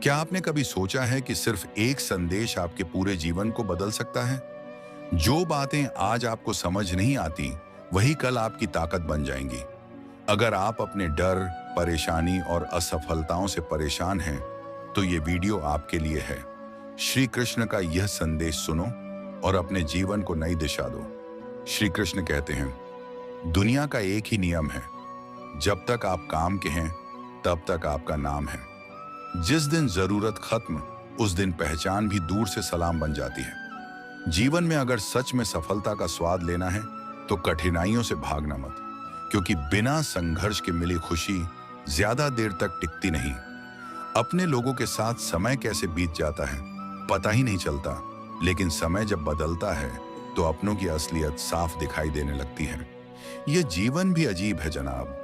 क्या आपने कभी सोचा है कि सिर्फ एक संदेश आपके पूरे जीवन को बदल सकता है? जो बातें आज आपको समझ नहीं आती, वही कल आपकी ताकत बन जाएंगी। अगर आप अपने डर, परेशानी और असफलताओं से परेशान हैं, तो ये वीडियो आपके लिए है। श्री कृष्ण का यह संदेश सुनो और अपने जीवन को नई दिशा दो। श्री कृष्ण कहते हैं, दुनिया का एक ही नियम है, जब तक आप काम के हैं, तब तक आपका नाम है। जिस दिन जरूरत खत्म, उस दिन पहचान भी दूर से सलाम बन जाती है। जीवन में अगर सच में सफलता का स्वाद लेना है, तो कठिनाइयों से भागना मत, क्योंकि बिना संघर्ष के मिली खुशी ज्यादा देर तक टिकती नहीं। अपने लोगों के साथ समय कैसे बीत जाता है, पता ही नहीं चलता, लेकिन समय जब बदलता है, तो अपनों की असलियत साफ दिखाई देने लगती है। यह जीवन भी अजीब है जनाब।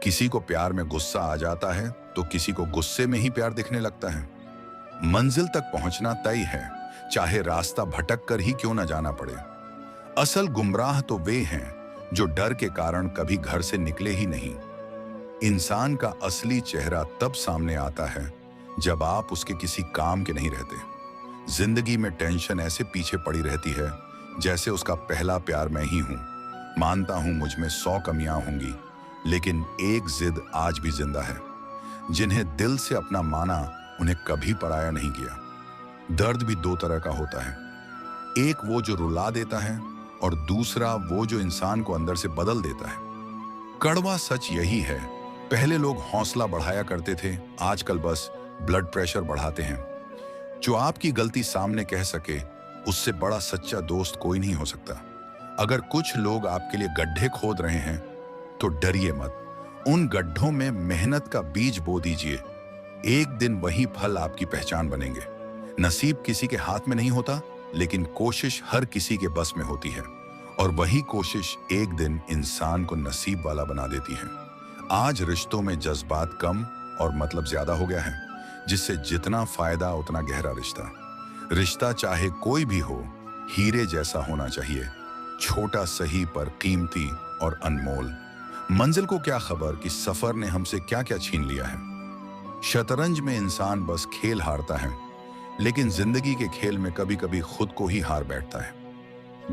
किसी को प्यार में गुस्सा आ जाता है, तो किसी को गुस्से में ही प्यार दिखने लगता है। मंजिल तक पहुंचना तय है, चाहे रास्ता भटक कर ही क्यों न जाना पड़े। असल गुमराह तो वे हैं जो डर के कारण कभी घर से निकले ही नहीं। इंसान का असली चेहरा तब सामने आता है जब आप उसके किसी काम के नहीं रहते। जिंदगी में टेंशन ऐसे पीछे पड़ी रहती है जैसे उसका पहला प्यार मैं ही हूं। मानता हूं मुझ में 100 कमियां होंगी, लेकिन एक जिद आज भी जिंदा है। जिन्हें दिल से अपना माना, उन्हें कभी पराया नहीं किया। दर्द भी दो तरह का होता है, एक वो जो रुला देता है और दूसरा वो जो इंसान को अंदर से बदल देता है। कड़वा सच यही है, पहले लोग हौसला बढ़ाया करते थे, आजकल बस ब्लड प्रेशर बढ़ाते हैं। जो आपकी गलती सामने कह सके, उससे बड़ा सच्चा दोस्त कोई नहीं हो सकता। अगर कुछ लोग आपके लिए गड्ढे खोद रहे हैं, तो डरिए मत। उन गड्ढों में मेहनत का बीज बो दीजिए। एक दिन वही फल आपकी पहचान बनेंगे। नसीब किसी के हाथ में नहीं होता, लेकिन कोशिश हर किसी के बस में होती है, और वही कोशिश एक दिन इंसान को नसीब वाला बना देती है। आज रिश्तों में जज्बात कम और मतलब ज्यादा हो गया है, जिससे जितना फायदा उतना गहरा रिश्ता। रिश्ता चाहे कोई भी हो, हीरे जैसा होना चाहिए, छोटा सही पर कीमती और अनमोल। मंजिल को क्या खबर कि सफर ने हमसे क्या क्या छीन लिया है। शतरंज में इंसान बस खेल हारता है, लेकिन जिंदगी के खेल में कभी कभी खुद को ही हार बैठता है।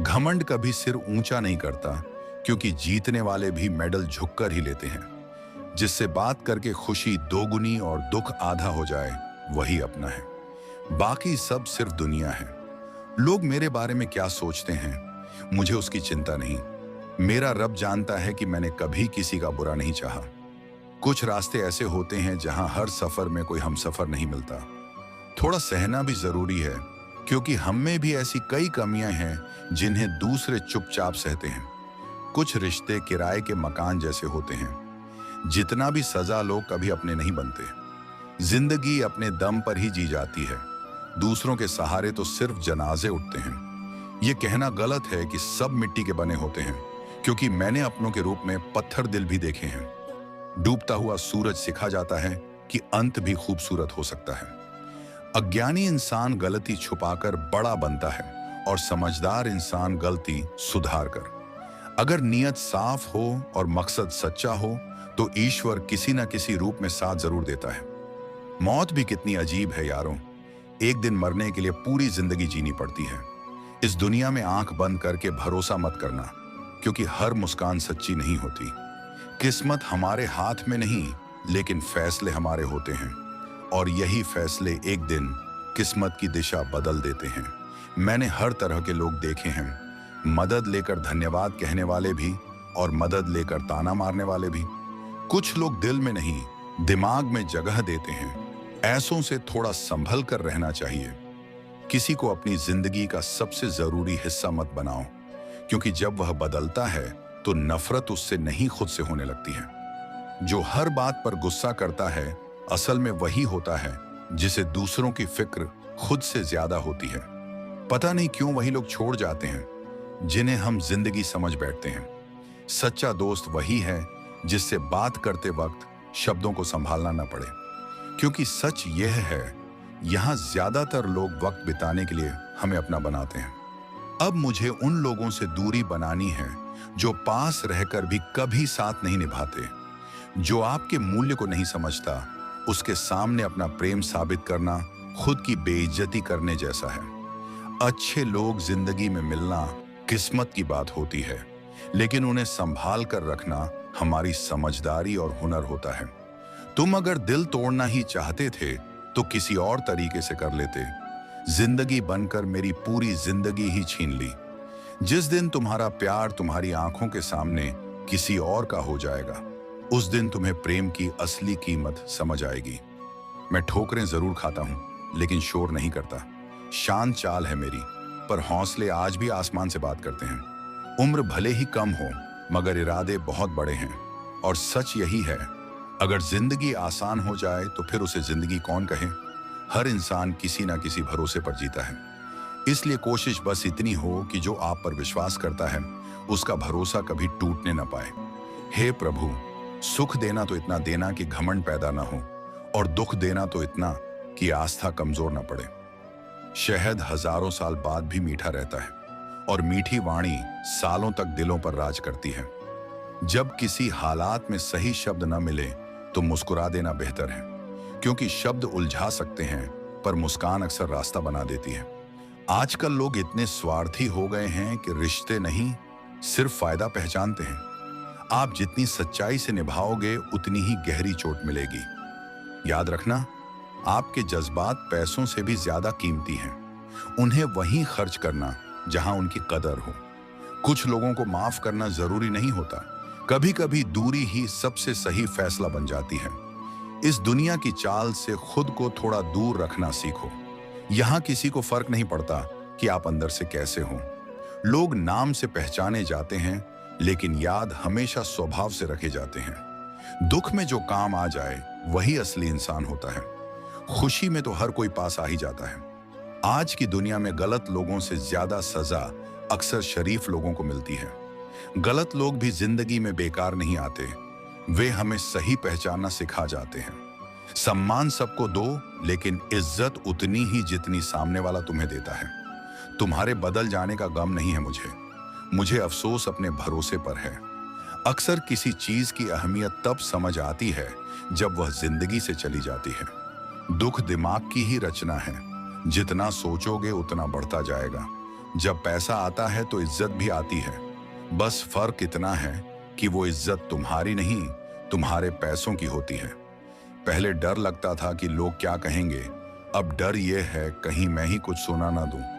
घमंड कभी सिर ऊंचा नहीं करता, क्योंकि जीतने वाले भी मेडल झुककर ही लेते हैं। जिससे बात करके खुशी दोगुनी और दुख आधा हो जाए, वही अपना है। बाकी सब सिर्फ दुनिया है। लोग मेरे बारे में क्या सोचते हैं, मुझे उसकी चिंता नहीं। मेरा रब जानता है कि मैंने कभी किसी का बुरा नहीं चाहा। कुछ रास्ते ऐसे होते हैं जहां हर सफर में कोई हमसफर नहीं मिलता। थोड़ा सहना भी जरूरी है, क्योंकि हम में भी ऐसी कई कमियां हैं जिन्हें दूसरे चुपचाप सहते हैं। कुछ रिश्ते किराए के मकान जैसे होते हैं, जितना भी सजा लो कभी अपने नहीं बनते। जिंदगी अपने दम पर ही जी जाती है, दूसरों के सहारे तो सिर्फ जनाजे उठते हैं। यह कहना गलत है कि सब मिट्टी के बने होते हैं, क्योंकि मैंने अपनों के रूप में पत्थर दिल भी देखे हैं। डूबता हुआ सूरज सिखा जाता है कि अंत भी खूबसूरत हो सकता है। अज्ञानी इंसान गलती छुपाकर बड़ा बनता है, और समझदार इंसान गलती सुधार कर। अगर नीयत साफ हो और मकसद सच्चा हो, तो ईश्वर किसी न किसी रूप में साथ जरूर देता है। मौत भी कितनी अजीब है यारों। एक दिन मरने के लिए पूरी जिंदगी जीनी पड़ती है। इस दुनिया में आंख बंद करके भरोसा मत करना, क्योंकि हर मुस्कान सच्ची नहीं होती। किस्मत हमारे हाथ में नहीं, लेकिन फैसले हमारे होते हैं, और यही फैसले एक दिन किस्मत की दिशा बदल देते हैं। मैंने हर तरह के लोग देखे हैं, मदद लेकर धन्यवाद कहने वाले भी, और मदद लेकर ताना मारने वाले भी। कुछ लोग दिल में नहीं, दिमाग में जगह देते हैं। ऐसों से थोड़ा संभल कर रहना चाहिए। किसी को अपनी जिंदगी का सबसे जरूरी हिस्सा मत बनाओ, क्योंकि जब वह बदलता है, तो नफरत उससे नहीं खुद से होने लगती है। जो हर बात पर गुस्सा करता है, असल में वही होता है जिसे दूसरों की फिक्र खुद से ज्यादा होती है। पता नहीं क्यों वही लोग छोड़ जाते हैं जिन्हें हम जिंदगी समझ बैठते हैं। सच्चा दोस्त वही है जिससे बात करते वक्त शब्दों को संभालना न पड़े, क्योंकि सच यह है, यहां ज्यादातर लोग वक्त बिताने के लिए हमें अपना बनाते हैं। अब मुझे उन लोगों से दूरी बनानी है जो पास रहकर भी कभी साथ नहीं निभाते, जो आपके मूल्य को नहीं समझता उसके सामने अपना प्रेम साबित करना खुद की बेइज्जती करने जैसा है। अच्छे लोग जिंदगी में मिलना किस्मत की बात होती है, लेकिन उन्हें संभाल कर रखना हमारी समझदारी और हुनर होता है। तुम अगर दिल तोड़ना ही चाहते थे तो किसी और तरीके से कर लेते। जिंदगी बनकर मेरी पूरी जिंदगी ही छीन ली। जिस दिन तुम्हारा प्यार तुम्हारी आंखों के सामने किसी और का हो जाएगा, उस दिन तुम्हें प्रेम की असली कीमत समझ आएगी। मैं ठोकरें जरूर खाता हूं, लेकिन शोर नहीं करता। शांत चाल है मेरी, पर हौसले आज भी आसमान से बात करते हैं। उम्र भले ही कम हो, मगर इरादे बहुत बड़े हैं। और सच यही है, अगर जिंदगी आसान हो जाए तो फिर उसे जिंदगी कौन कहे। हर इंसान किसी ना किसी भरोसे पर जीता है, इसलिए कोशिश बस इतनी हो कि जो आप पर विश्वास करता है उसका भरोसा कभी टूटने न पाए। हे प्रभु, सुख देना तो इतना देना कि घमंड पैदा ना हो, और दुख देना तो इतना कि आस्था कमजोर न पड़े। शहद हजारों साल बाद भी मीठा रहता है, और मीठी वाणी सालों तक दिलों पर राज करती है। जब किसी हालात में सही शब्द न मिले तो मुस्कुरा देना बेहतर है, क्योंकि शब्द उलझा सकते हैं पर मुस्कान अक्सर रास्ता बना देती है। आजकल लोग इतने स्वार्थी हो गए हैं कि रिश्ते नहीं, सिर्फ फायदा पहचानते हैं। आप जितनी सच्चाई से निभाओगे उतनी ही गहरी चोट मिलेगी। याद रखना, आपके जज्बात पैसों से भी ज्यादा कीमती हैं। उन्हें वहीं खर्च करना जहां उनकी कदर हो। कुछ लोगों को माफ करना जरूरी नहीं होता, कभी कभी दूरी ही सबसे सही फैसला बन जाती है। इस दुनिया की चाल से खुद को थोड़ा दूर रखना सीखो। यहां किसी को फर्क नहीं पड़ता कि आप अंदर से कैसे हो। लोग नाम से पहचाने जाते हैं, लेकिन याद हमेशा स्वभाव से रखे जाते हैं। दुख में जो काम आ जाए वही असली इंसान होता है। खुशी में तो हर कोई पास आ ही जाता है। आज की दुनिया में गलत लोगों से ज्यादा सजा अक्सर शरीफ लोगों को मिलती है। गलत लोग भी जिंदगी में बेकार नहीं आते, वे हमें सही पहचानना सिखा जाते हैं। सम्मान सबको दो, लेकिन इज्जत उतनी ही जितनी सामने वाला तुम्हें देता है। तुम्हारे बदल जाने का गम नहीं है मुझे अफसोस अपने भरोसे पर है। अक्सर किसी चीज की अहमियत तब समझ आती है जब वह जिंदगी से चली जाती है। दुख दिमाग की ही रचना है, जितना सोचोगे उतना बढ़ता जाएगा। जब पैसा आता है तो इज्जत भी आती है, बस फर्क इतना है कि वो इज्जत तुम्हारी नहीं, तुम्हारे पैसों की होती है। पहले डर लगता था कि लोग क्या कहेंगे, अब डर ये है कहीं मैं ही कुछ सुना ना दूं।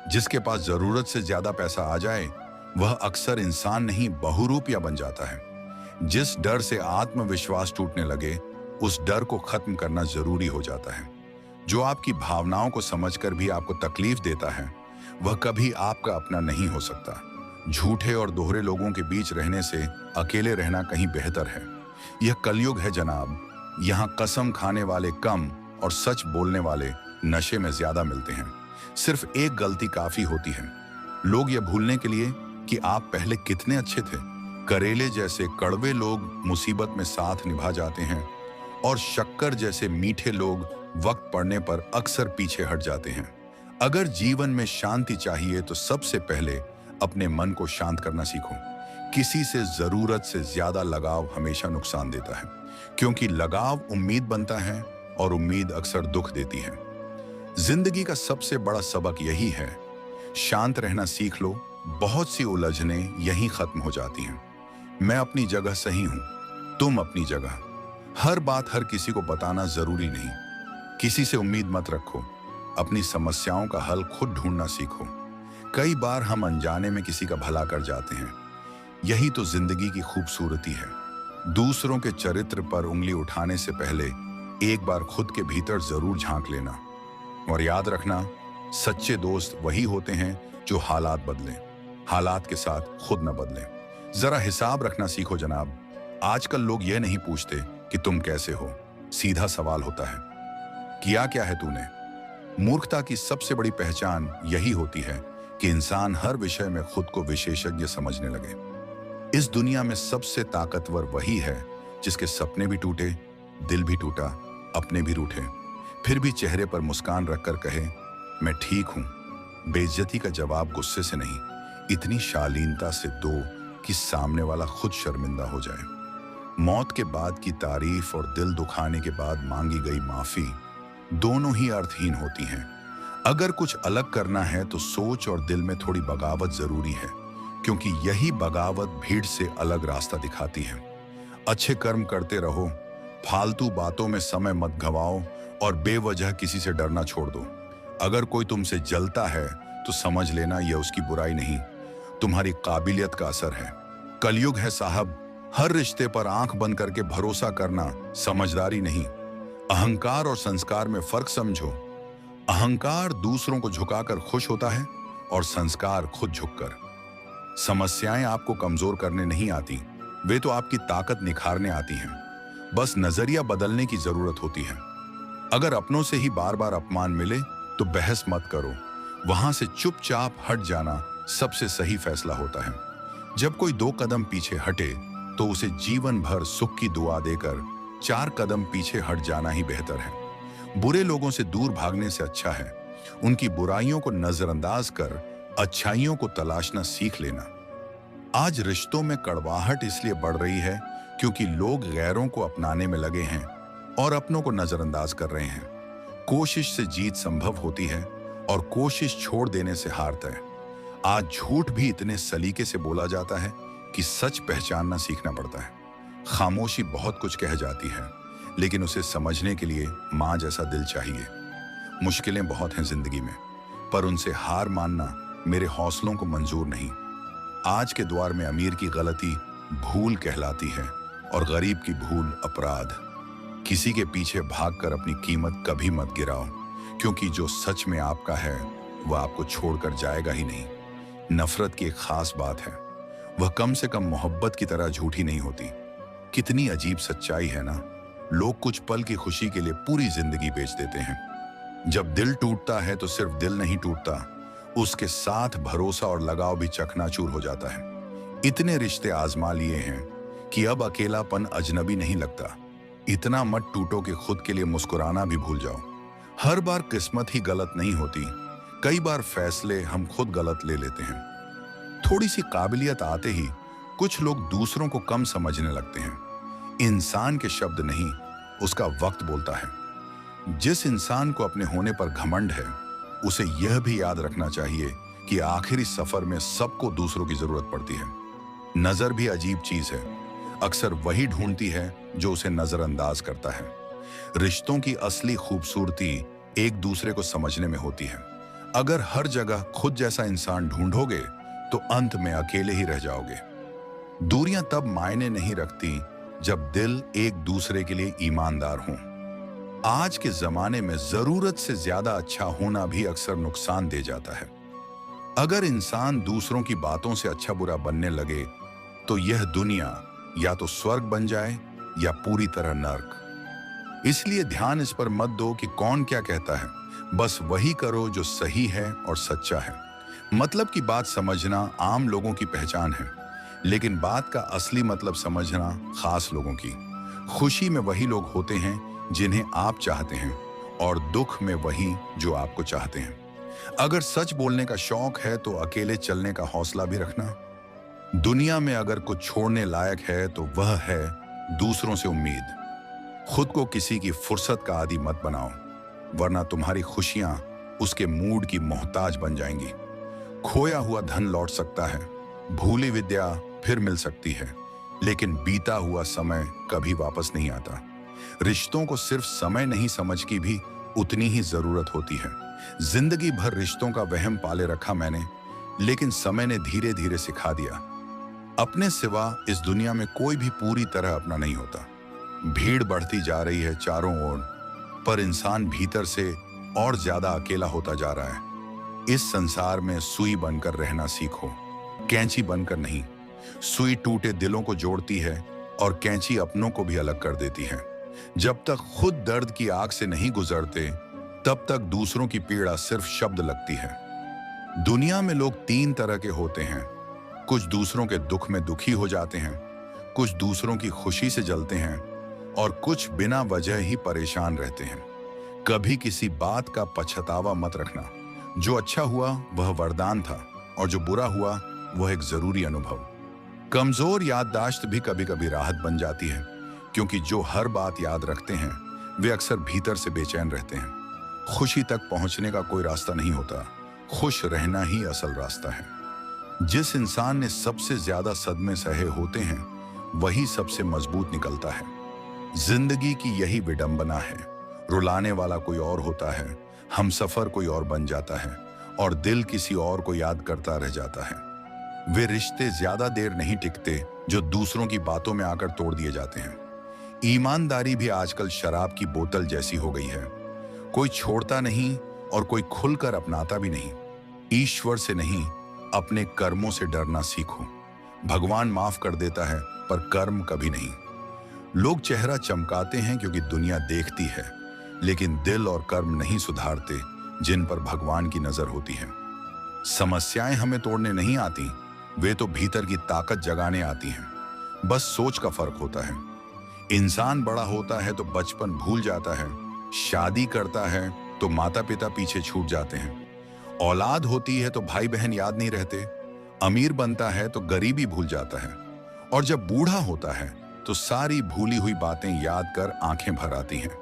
जिसके पास जरूरत से ज्यादा पैसा आ जाए वह अक्सर इंसान नहीं बहुरूपिया बन जाता है। जिस डर से आत्मविश्वास टूटने लगे उस डर को खत्म करना जरूरी हो जाता है। जो आपकी भावनाओं को समझकर भी आपको तकलीफ देता है वह कभी आपका अपना नहीं हो सकता। झूठे और दोहरे लोगों के बीच रहने से अकेले रहना कहीं बेहतर है। यह कलयुग है जनाब, यहाँ कसम खाने वाले कम और सच बोलने वाले नशे में ज्यादा मिलते हैं। सिर्फ एक गलती काफी होती है, लोग यह भूलने के लिए कि आप पहले कितने अच्छे थे। करेले जैसे कड़वे लोग मुसीबत में साथ निभा जाते हैं, और शक्कर जैसे मीठे लोग वक्त पड़ने पर अक्सर पीछे हट जाते हैं। अगर जीवन में शांति चाहिए तो सबसे पहले अपने मन को शांत करना सीखो। किसी से जरूरत से ज्यादा लगाव हमेशा नुकसान देता है, क्योंकि लगाव उम्मीद बनता है और उम्मीद अक्सर दुख देती है। जिंदगी का सबसे बड़ा सबक यही है, शांत रहना सीख लो। बहुत सी उलझने यहीं खत्म हो जाती हैं। मैं अपनी जगह सही हूं, तुम अपनी जगह। हर बात हर किसी को बताना जरूरी नहीं। किसी से उम्मीद मत रखो। अपनी समस्याओं का हल खुद ढूंढना सीखो। कई बार हम अनजाने में किसी का भला कर जाते हैं। यही तो जिंदगी की खूबसूरती है। दूसरों के चरित्र पर उंगली उठाने से पहले एक बार खुद के भीतर जरूर झांक लेना। और याद रखना, सच्चे दोस्त वही होते हैं जो हालात बदलें, हालात के साथ खुद न बदलें। जरा हिसाब रखना सीखो जनाब। आजकल लोग यह नहीं पूछते कि तुम कैसे हो, सीधा सवाल होता है, किया क्या है तूने। मूर्खता की सबसे बड़ी पहचान यही होती है कि इंसान हर विषय में खुद को विशेषज्ञ समझने लगे। इस दुनिया में सबसे ताकतवर वही है जिसके सपने भी टूटे, दिल भी टूटा, अपने भी रूठे, फिर भी चेहरे पर मुस्कान रखकर कहे मैं ठीक हूं। बेइज्जती का जवाब गुस्से से नहीं, इतनी शालीनता से दो कि सामने वाला खुद शर्मिंदा हो जाए। मौत के बाद की तारीफ और दिल दुखाने के बाद मांगी गई माफी दोनों ही अर्थहीन होती हैं। अगर कुछ अलग करना है तो सोच और दिल में थोड़ी बगावत जरूरी है, क्योंकि यही बगावत भीड़ से अलग रास्ता दिखाती है। अच्छे कर्म करते रहो, फालतू बातों में समय मत गवाओ और बेवजह किसी से डरना छोड़ दो। अगर कोई तुमसे जलता है तो समझ लेना यह उसकी बुराई नहीं, तुम्हारी काबिलियत का असर है। कलयुग है साहब, हर रिश्ते पर आंख बंद करके भरोसा करना समझदारी नहीं। अहंकार और संस्कार में फर्क समझो। अहंकार दूसरों को झुकाकर खुश होता है और संस्कार खुद झुककर। समस्याएं आपको कमजोर करने नहीं आती, वे तो आपकी ताकत निखारने आती हैं। बस नजरिया बदलने की जरूरत होती है। अगर अपनों से ही बार बार अपमान मिले तो बहस मत करो, वहां से चुपचाप हट जाना सबसे सही फैसला होता है। जब कोई 2 कदम पीछे हटे तो उसे जीवन भर सुख की दुआ देकर 4 कदम पीछे हट जाना ही बेहतर है। बुरे लोगों से दूर भागने से अच्छा है उनकी बुराइयों को नजरअंदाज कर अच्छाइयों को तलाशना सीख लेना। आज रिश्तों में कड़वाहट इसलिए बढ़ रही है क्योंकि लोग गैरों को अपनाने में लगे हैं और अपनों को नजरअंदाज कर रहे हैं। कोशिश से जीत संभव होती है और कोशिश छोड़ देने से हारता है। आज झूठ भी इतने सलीके से बोला जाता है कि सच पहचानना सीखना पड़ता है। खामोशी बहुत कुछ कह जाती है, लेकिन उसे समझने के लिए माँ जैसा दिल चाहिए। मुश्किलें बहुत हैं जिंदगी में, पर उनसे हार मानना मेरे हौसलों को मंजूर नहीं। आज के द्वार में अमीर की गलती भूल कहलाती है और गरीब की भूल अपराध। किसी के पीछे भागकर अपनी कीमत कभी मत गिराओ, क्योंकि जो सच में आपका है वह आपको छोड़कर जाएगा ही नहीं। नफरत की एक खास बात है, वह कम से कम मोहब्बत की तरह झूठी नहीं होती। कितनी अजीब सच्चाई है ना, लोग कुछ पल की खुशी के लिए पूरी जिंदगी बेच देते हैं। जब दिल टूटता है तो सिर्फ दिल नहीं टूटता, उसके साथ भरोसा और लगाव भी चकनाचूर हो जाता है। इतने रिश्ते आजमा लिए हैं कि अब अकेलापन अजनबी नहीं लगता। इतना मत टूटो कि खुद के लिए मुस्कुराना भी भूल जाओ। हर बार किस्मत ही गलत नहीं होती, कई बार फैसले हम खुद गलत ले लेते हैं। थोड़ी सी काबिलियत आते ही कुछ लोग दूसरों को कम समझने लगते हैं। इंसान के शब्द नहीं, उसका वक्त बोलता है। जिस इंसान को अपने होने पर घमंड है, उसे यह भी याद रखना चाहिए कि आखिरी सफर में सबको दूसरों की जरूरत पड़ती है। नजर भी अजीब चीज है, अक्सर वही ढूंढती है जो उसे नजरअंदाज करता है। रिश्तों की असली खूबसूरती एक दूसरे को समझने में होती है। अगर हर जगह खुद जैसा इंसान ढूंढोगे तो अंत में अकेले ही रह जाओगे। दूरियां तब मायने नहीं रखती जब दिल एक दूसरे के लिए ईमानदार हों। आज के जमाने में जरूरत से ज्यादा अच्छा होना भी अक्सर नुकसान दे जाता है। अगर इंसान दूसरों की बातों से अच्छा बुरा बनने लगे तो यह दुनिया या तो स्वर्ग बन जाए या पूरी तरह नर्क। इसलिए ध्यान इस पर मत दो कि कौन क्या कहता है, बस वही करो जो सही है और सच्चा है। मतलब की बात समझना आम लोगों की पहचान है, लेकिन बात का असली मतलब समझना खास लोगों की। खुशी में वही लोग होते हैं जिन्हें आप चाहते हैं, और दुख में वही जो आपको चाहते हैं। अगर सच बोलने का शौक है तो अकेले चलने का हौसला भी रखना। दुनिया में अगर कुछ छोड़ने लायक है तो वह है दूसरों से उम्मीद। खुद को किसी की फुर्सत का आदी मत बनाओ, वरना तुम्हारी खुशियां उसके मूड की मोहताज बन जाएंगी। खोया हुआ धन लौट सकता है, भूली विद्या फिर मिल सकती है, लेकिन बीता हुआ समय कभी वापस नहीं आता। रिश्तों को सिर्फ समय नहीं समझ की भी उतनी ही जरूरत होती है। जिंदगी भर रिश्तों का वहम पाले रखा मैंने, लेकिन समय ने धीरे धीरे सिखा दिया, अपने सिवा इस दुनिया में कोई भी पूरी तरह अपना नहीं होता। भीड़ बढ़ती जा रही है चारों ओर, पर इंसान भीतर से और ज्यादा अकेला होता जा रहा है। इस संसार में सुई बनकर रहना सीखो, कैंची बनकर नहीं। सुई टूटे दिलों को जोड़ती है और कैंची अपनों को भी अलग कर देती है। जब तक खुद दर्द की आग से नहीं गुजरते, तब तक दूसरों की पीड़ा सिर्फ शब्द लगती है। दुनिया में लोग 3 तरह के होते हैं, कुछ दूसरों के दुख में दुखी हो जाते हैं, कुछ दूसरों की खुशी से जलते हैं, और कुछ बिना वजह ही परेशान रहते हैं। कभी किसी बात का पछतावा मत रखना। जो अच्छा हुआ वह वरदान था, और जो बुरा हुआ वह एक जरूरी अनुभव। कमजोर याददाश्त भी कभी कभी राहत बन जाती है, क्योंकि जो हर बात याद रखते हैं वे अक्सर भीतर से बेचैन रहते हैं। खुशी तक पहुंचने का कोई रास्ता नहीं होता, खुश रहना ही असल रास्ता है। जिस इंसान ने सबसे ज्यादा सदमे सहे होते हैं वही सबसे मजबूत निकलता है। जिंदगी की यही विडंबना है, रुलाने वाला कोई और होता है, हमसफर कोई और बन जाता है और दिल किसी और को याद करता रह जाता है। वे रिश्ते ज्यादा देर नहीं टिकते जो दूसरों की बातों में आकर तोड़ दिए जाते हैं। ईमानदारी भी आजकल शराब की बोतल जैसी हो गई है, कोई छोड़ता नहीं और कोई खुलकर अपनाता भी नहीं। ईश्वर से नहीं, अपने कर्मों से डरना सीखो। भगवान माफ कर देता है पर कर्म कभी नहीं। लोग चेहरा चमकाते हैं क्योंकि दुनिया देखती है, लेकिन दिल और कर्म नहीं सुधारते जिन पर भगवान की नजर होती है। समस्याएं हमें तोड़ने नहीं आती, वे तो भीतर की ताकत जगाने आती हैं। बस सोच का फर्क होता है। इंसान बड़ा होता है तो बचपन भूल जाता है, शादी करता है तो माता पिता पीछे छूट जाते हैं, औलाद होती है तो भाई बहन याद नहीं रहते, अमीर बनता है तो गरीबी भूल जाता है, और जब बूढ़ा होता है तो सारी भूली हुई बातें याद कर आंखें भर आती हैं।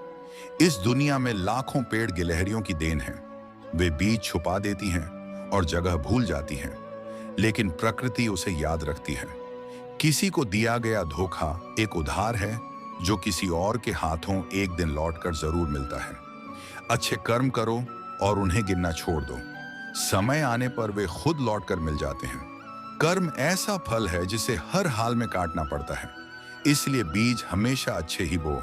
इस दुनिया में लाखों पेड़ गिलहरियों की देन है, वे बीज छुपा देती हैं और जगह भूल जाती हैं, लेकिन प्रकृति उसे याद रखती है। किसी को दिया गया धोखा एक उधार है जो किसी और के हाथों एक दिन लौटकर जरूर मिलता है। अच्छे कर्म करो और उन्हें गिनना छोड़ दो, समय आने पर वे खुद लौटकर मिल जाते हैं। कर्म ऐसा फल है जिसे हर हाल में काटना पड़ता है, इसलिए बीज हमेशा अच्छे ही बो।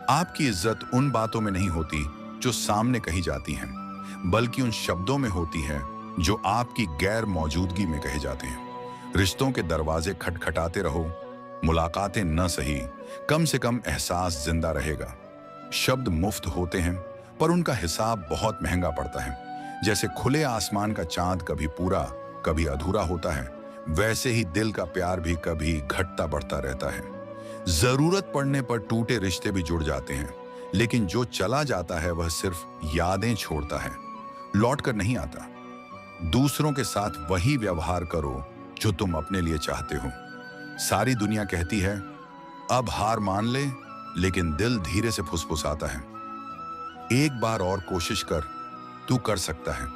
आपकी इज्जत उन बातों में नहीं होती जो सामने कही जाती हैं, बल्कि उन शब्दों में होती है जो आपकी गैर मौजूदगी में कहे जाते हैं। रिश्तों के दरवाजे खटखटाते रहो, मुलाकातें न सही, कम से कम एहसास जिंदा रहेगा। शब्द मुफ्त होते हैं पर उनका हिसाब बहुत महंगा पड़ता है। जैसे खुले आसमान का चांद कभी पूरा कभी अधूरा होता है, वैसे ही दिल का प्यार भी कभी घटता बढ़ता रहता है। जरूरत पड़ने पर टूटे रिश्ते भी जुड़ जाते हैं, लेकिन जो चला जाता है वह सिर्फ यादें छोड़ता है, लौट कर नहीं आता। दूसरों के साथ वही व्यवहार करो जो तुम अपने लिए चाहते हो। सारी दुनिया कहती है अब हार मान ले, लेकिन दिल धीरे से फुसफुसाता है एक बार और कोशिश कर, तू कर सकता है।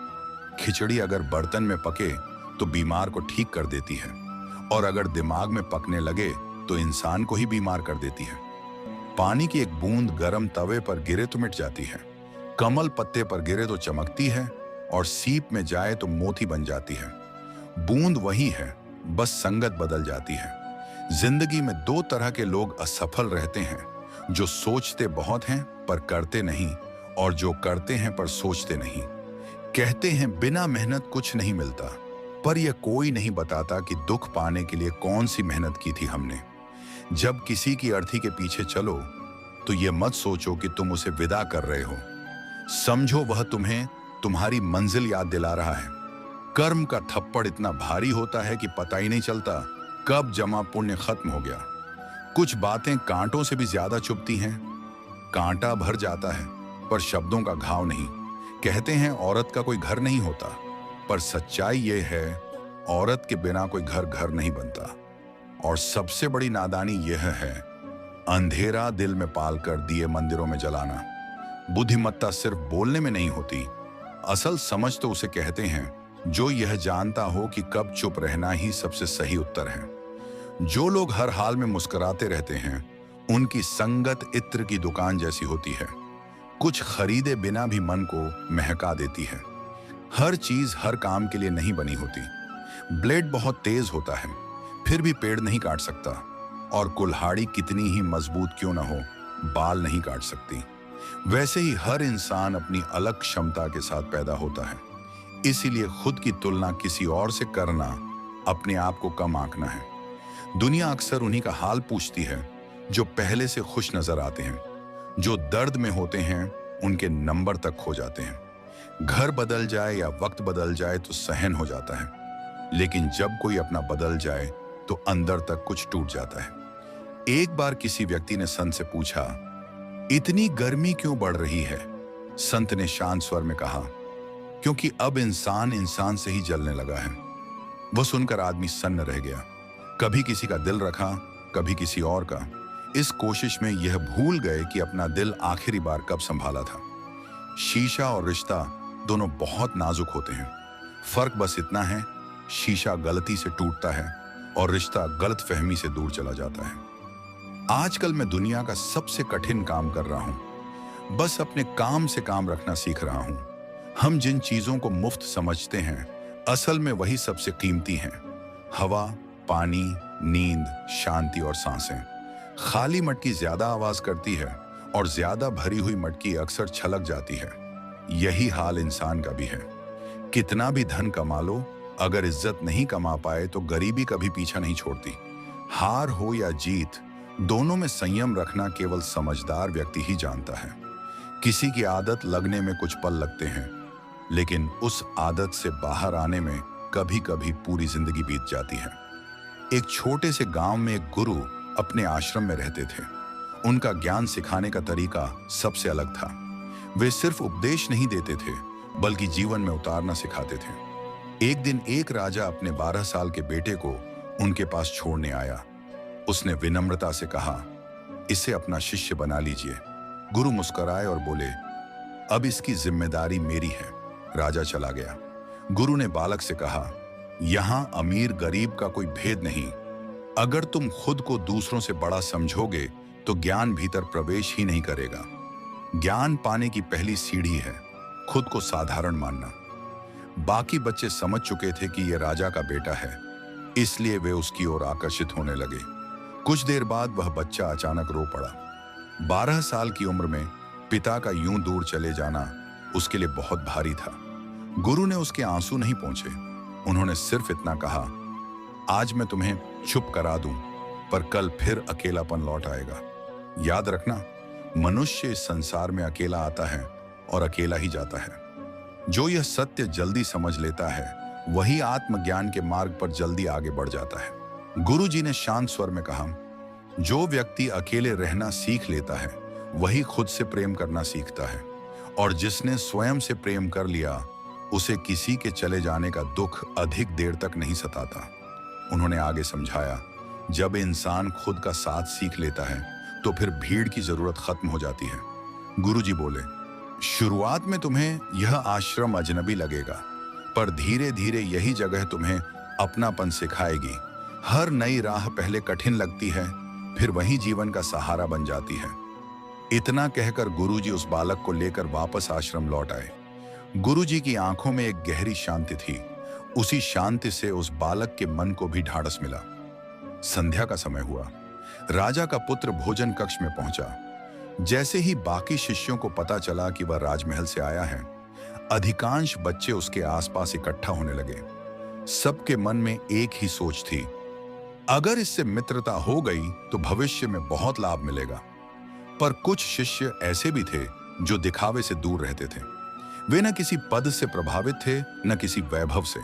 खिचड़ी अगर बर्तन में पके तो बीमार को ठीक कर देती है, और अगर दिमाग में पकने लगे तो इंसान को ही बीमार कर देती है। पानी की एक बूंद गर्म तवे पर गिरे तो मिट जाती है, कमल पत्ते पर गिरे तो चमकती है, और सीप में जाए तो मोती बन जाती है। बूंद वही है, बस संगत बदल जाती है। जिंदगी में दो तरह के लोग असफल रहते हैं, जो सोचते बहुत हैं पर करते नहीं, और जो करते हैं पर सोचते नहीं। कहते हैं बिना मेहनत कुछ नहीं मिलता, पर यह कोई नहीं बताता कि दुख पाने के लिए कौन सी मेहनत की थी हमने। जब किसी की अर्थी के पीछे चलो तो यह मत सोचो कि तुम उसे विदा कर रहे हो, समझो वह तुम्हें तुम्हारी मंजिल याद दिला रहा है। कर्म का थप्पड़ इतना भारी होता है कि पता ही नहीं चलता कब जमा पुण्य खत्म हो गया। कुछ बातें कांटों से भी ज्यादा चुभती हैं। कांटा भर जाता है पर शब्दों का घाव नहीं। कहते हैं औरत का कोई घर नहीं होता, पर सच्चाई ये है औरत के बिना कोई घर घर नहीं बनता। और सबसे बड़ी नादानी यह है अंधेरा दिल में पालकर दिए मंदिरों में जलाना। बुद्धिमत्ता सिर्फ बोलने में नहीं होती, असल समझ तो उसे कहते हैं जो यह जानता हो कि कब चुप रहना ही सबसे सही उत्तर है। जो लोग हर हाल में मुस्कुराते रहते हैं उनकी संगत इत्र की दुकान जैसी होती है, कुछ खरीदे बिना भी मन को महका देती है। हर चीज हर काम के लिए नहीं बनी होती। ब्लेड बहुत तेज होता है फिर भी पेड़ नहीं काट सकता, और कुल्हाड़ी कितनी ही मजबूत क्यों ना हो बाल नहीं काट सकती। वैसे ही हर इंसान अपनी अलग क्षमता के साथ पैदा होता है, इसीलिए खुद की तुलना किसी और से करना अपने आप को कम आंकना है। दुनिया अक्सर उन्हीं का हाल पूछती है जो पहले से खुश नजर आते हैं। जो दर्द में होते हैं उनके नंबर तक खो जाते हैं। घर बदल जाए या वक्त बदल जाए तो सहन हो जाता है, लेकिन जब कोई अपना बदल जाए तो अंदर तक कुछ टूट जाता है। एक बार किसी व्यक्ति ने संत से पूछा, इतनी गर्मी क्यों बढ़ रही है? संत ने शांत स्वर में कहा, क्योंकि अब इंसान इंसान से ही जलने लगा है। वह सुनकर आदमी सन्न रह गया। कभी किसी का दिल रखा, कभी किसी और का। इस कोशिश में यह भूल गए कि अपना दिल आखिरी बार कब संभाला था। शीशा और रिश्ता दोनों बहुत नाजुक होते हैं। फर्क बस इतना है, शीशा गलती से टूटता है और रिश्ता गलतफहमी से दूर चला जाता है। आजकल मैं दुनिया का सबसे कठिन काम कर रहा हूं। बस अपने काम से काम रखना सीख रहा हूं। हम जिन चीजों को मुफ्त समझते हैं, असल में वही सबसे कीमती हैं। हवा, पानी, नींद, शांति और सांसें। खाली मटकी ज्यादा आवाज करती है और ज्यादा भरी हुई मटकी अक्सर छलक जाती है। यही हाल इंसान का भी है। कितना भी धन कमा लो, अगर इज्जत नहीं कमा पाए तो गरीबी कभी पीछा नहीं छोड़ती। हार हो या जीत, दोनों में संयम रखना केवल समझदार व्यक्ति ही जानता है। किसी की आदत लगने में कुछ पल लगते हैं, लेकिन उस आदत से बाहर आने में कभी कभी पूरी जिंदगी बीत जाती है। एक छोटे से गांव में एक गुरु अपने आश्रम में रहते थे। उनका ज्ञान सिखाने का तरीका सबसे अलग था। वे सिर्फ उपदेश नहीं देते थे, बल्कि जीवन में उतारना सिखाते थे। एक दिन एक राजा अपने 12 साल के बेटे को उनके पास छोड़ने आया। उसने विनम्रता से कहा, इसे अपना शिष्य बना लीजिए। गुरु मुस्कुराए और बोले, अब इसकी जिम्मेदारी मेरी है। राजा चला गया। गुरु ने बालक से कहा, यहां अमीर गरीब का कोई भेद नहीं। अगर तुम खुद को दूसरों से बड़ा समझोगे तो ज्ञान भीतर प्रवेश ही नहीं करेगा। ज्ञान पाने की पहली सीढ़ी है खुद को साधारण मानना। बाकी बच्चे समझ चुके थे कि यह राजा का बेटा है, इसलिए वे उसकी ओर आकर्षित होने लगे। कुछ देर बाद वह बच्चा अचानक रो पड़ा। 12 साल की उम्र में पिता का यूं दूर चले जाना उसके लिए बहुत भारी था। गुरु ने उसके आंसू नहीं पोंछे। उन्होंने सिर्फ इतना कहा, आज मैं तुम्हें चुप करा दूं, पर कल फिर अकेलापन लौट आएगा। याद रखना, मनुष्य इस संसार में अकेला आता है और अकेला ही जाता है। जो यह सत्य जल्दी समझ लेता है, वही आत्मज्ञान के मार्ग पर जल्दी आगे बढ़ जाता है। गुरुजी ने शांत स्वर में कहा, जो व्यक्ति अकेले रहना सीख लेता है, वही खुद से प्रेम करना सीखता है, और जिसने स्वयं से प्रेम कर लिया, उसे किसी के चले जाने का दुख अधिक देर तक नहीं सताता। उन्होंने आगे समझाया, जब इंसान खुद का साथ सीख लेता है, तो फिर भीड़ की जरूरत खत्म हो जाती है। गुरुजी बोले, शुरुआत में तुम्हें यह आश्रम अजनबी लगेगा, पर धीरे धीरे यही जगह तुम्हें अपनापन सिखाएगी। हर नई राह पहले कठिन लगती है, फिर वही जीवन का सहारा बन जाती है। इतना कहकर गुरुजी उस बालक को लेकर वापस आश्रम लौट आए। गुरुजी की आंखों में एक गहरी शांति थी। उसी शांति से उस बालक के मन को भी ढाढ़स मिला। संध्या का समय हुआ। राजा का पुत्र भोजन कक्ष में पहुंचा। जैसे ही बाकी शिष्यों को पता चला कि वह राजमहल से आया है, अधिकांश बच्चे उसके आसपास इकट्ठा होने लगे। सबके मन में एक ही सोच थी, अगर इससे मित्रता हो गई तो भविष्य में बहुत लाभ मिलेगा। पर कुछ शिष्य ऐसे भी थे जो दिखावे से दूर रहते थे। वे न किसी पद से प्रभावित थे, न किसी वैभव से।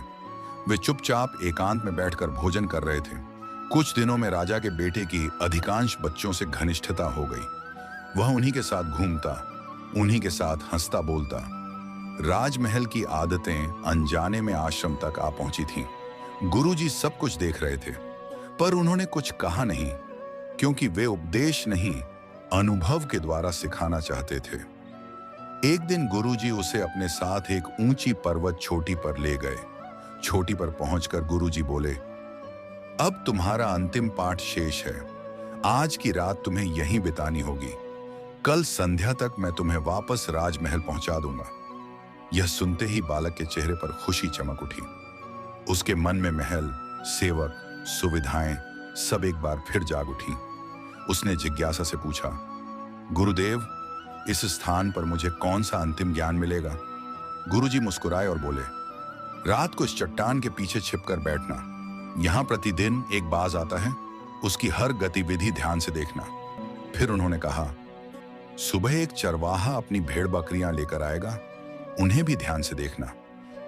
वे चुपचाप एकांत में बैठकर भोजन कर रहे थे। कुछ दिनों में राजा के बेटे की अधिकांश बच्चों से घनिष्ठता हो गई। वह उन्हीं के साथ घूमता, उन्हीं के साथ हंसता बोलता। राजमहल की आदतें अनजाने में आश्रम तक आ पहुंची थीं। गुरुजी सब कुछ देख रहे थे, पर उन्होंने कुछ कहा नहीं, क्योंकि वे उपदेश नहीं, अनुभव के द्वारा सिखाना चाहते थे। एक दिन गुरुजी उसे अपने साथ एक ऊंची पर्वत चोटी पर ले गए। चोटी पर पहुंचकर गुरुजी बोले, अब तुम्हारा अंतिम पाठ शेष है। आज की रात तुम्हें यहीं बितानी होगी। कल संध्या तक मैं तुम्हें वापस राजमहल पहुंचा दूंगा। यह सुनते ही बालक के चेहरे पर खुशी चमक उठी। उसके मन में महल, सेवक, सुविधाएं सब एक बार फिर जाग उठी। उसने जिज्ञासा से पूछा, गुरुदेव, इस स्थान पर मुझे कौन सा अंतिम ज्ञान मिलेगा? गुरुजी मुस्कुराए और बोले, रात को इस चट्टान के पीछे छिपकर बैठना। यहां प्रतिदिन एक बाज आता है, उसकी हर गतिविधि ध्यान से देखना। फिर उन्होंने कहा, सुबह एक चरवाहा अपनी भेड़ बकरियां लेकर आएगा, उन्हें भी ध्यान से देखना।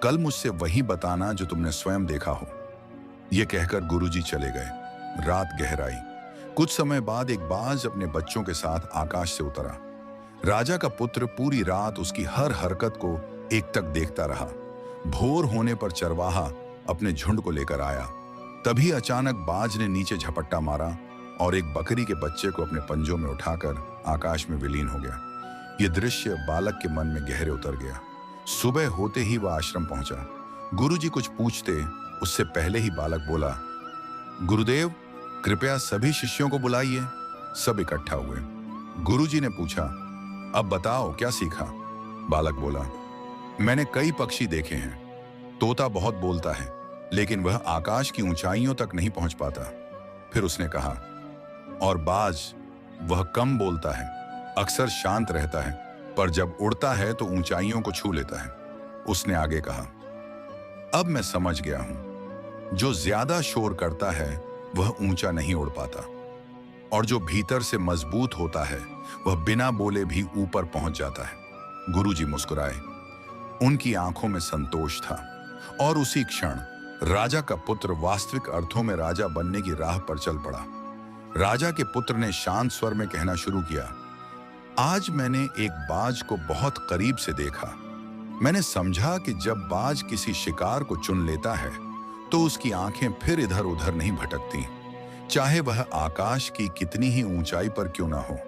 कल मुझसे वही बताना जो तुमने स्वयं देखा हो। यह कहकर गुरुजी चले गए। रात गहराई। कुछ समय बाद एक बाज अपने बच्चों के साथ आकाश से उतरा। राजा का पुत्र पूरी रात उसकी हर हरकत को एकटक देखता रहा। भोर होने पर चरवाहा अपने झुंड को लेकर आया। तभी अचानक बाज ने नीचे झपट्टा मारा और एक बकरी के बच्चे को अपने पंजों में उठाकर आकाश में विलीन हो गया। यह दृश्य बालक के मन में गहरे उतर गया। सुबह होते ही वह आश्रम पहुंचा। गुरुजी कुछ पूछते उससे पहले ही बालक बोला, गुरुदेव, कृपया सभी शिष्यों को बुलाइए। सब इकट्ठा हुए। गुरुजी ने पूछा, अब बताओ क्या सीखा? बालक बोला, मैंने कई पक्षी देखे हैं। तोता बहुत बोलता है, लेकिन वह आकाश की ऊंचाइयों तक नहीं पहुंच पाता। फिर उसने कहा, और बाज, वह कम बोलता है, अक्सर शांत रहता है, पर जब उड़ता है तो ऊंचाइयों को छू लेता है। उसने आगे कहा, अब मैं समझ गया हूं, जो ज्यादा शोर करता है वह ऊंचा नहीं उड़ पाता, और जो भीतर से मजबूत होता है वह बिना बोले भी ऊपर पहुंच जाता है। गुरुजी मुस्कुराए। उनकी आंखों में संतोष था, और उसी क्षण राजा का पुत्र वास्तविक अर्थों में राजा बनने की राह पर चल पड़ा। राजा के पुत्र ने शांत स्वर में कहना शुरू किया, आज मैंने एक बाज को बहुत करीब से देखा। मैंने समझा कि जब बाज किसी शिकार को चुन लेता है तो उसकी आंखें फिर इधर उधर नहीं भटकती, चाहे वह आकाश की कितनी ही ऊंचाई पर क्यों ना हो,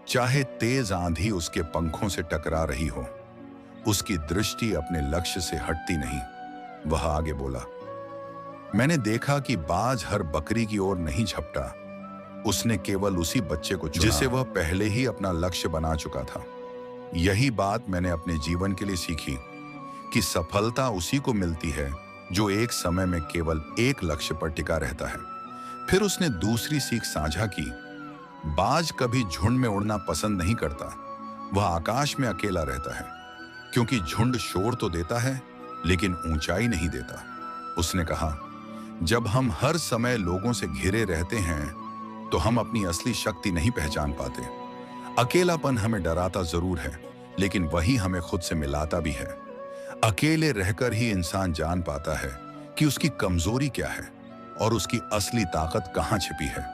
चाहे तेज आंधी उसके पंखों से टकरा रही हो, उसकी दृष्टि अपने लक्ष्य से हटती नहीं। वह आगे बोला, मैंने देखा कि बाज हर बकरी की ओर नहीं झपटा, उसने केवल उसी बच्चे को चुना जिसे वह पहले ही अपना लक्ष्य बना चुका था। यही बात मैंने अपने जीवन के लिए सीखी कि सफलता उसी को मिलती है जो एक समय में केवल एक लक्ष्य पर टिका रहता है। फिर उसने दूसरी सीख साझा की, बाज कभी झुंड में उड़ना पसंद नहीं करता, वह आकाश में अकेला रहता है, क्योंकि झुंड शोर तो देता है लेकिन ऊंचाई नहीं देता। उसने कहा, जब हम हर समय लोगों से घिरे रहते हैं तो हम अपनी असली शक्ति नहीं पहचान पाते। अकेलापन हमें डराता जरूर है, लेकिन वही हमें खुद से मिलाता भी है। अकेले रहकर ही इंसान जान पाता है कि उसकी कमजोरी क्या है और उसकी असली ताकत कहां छिपी है।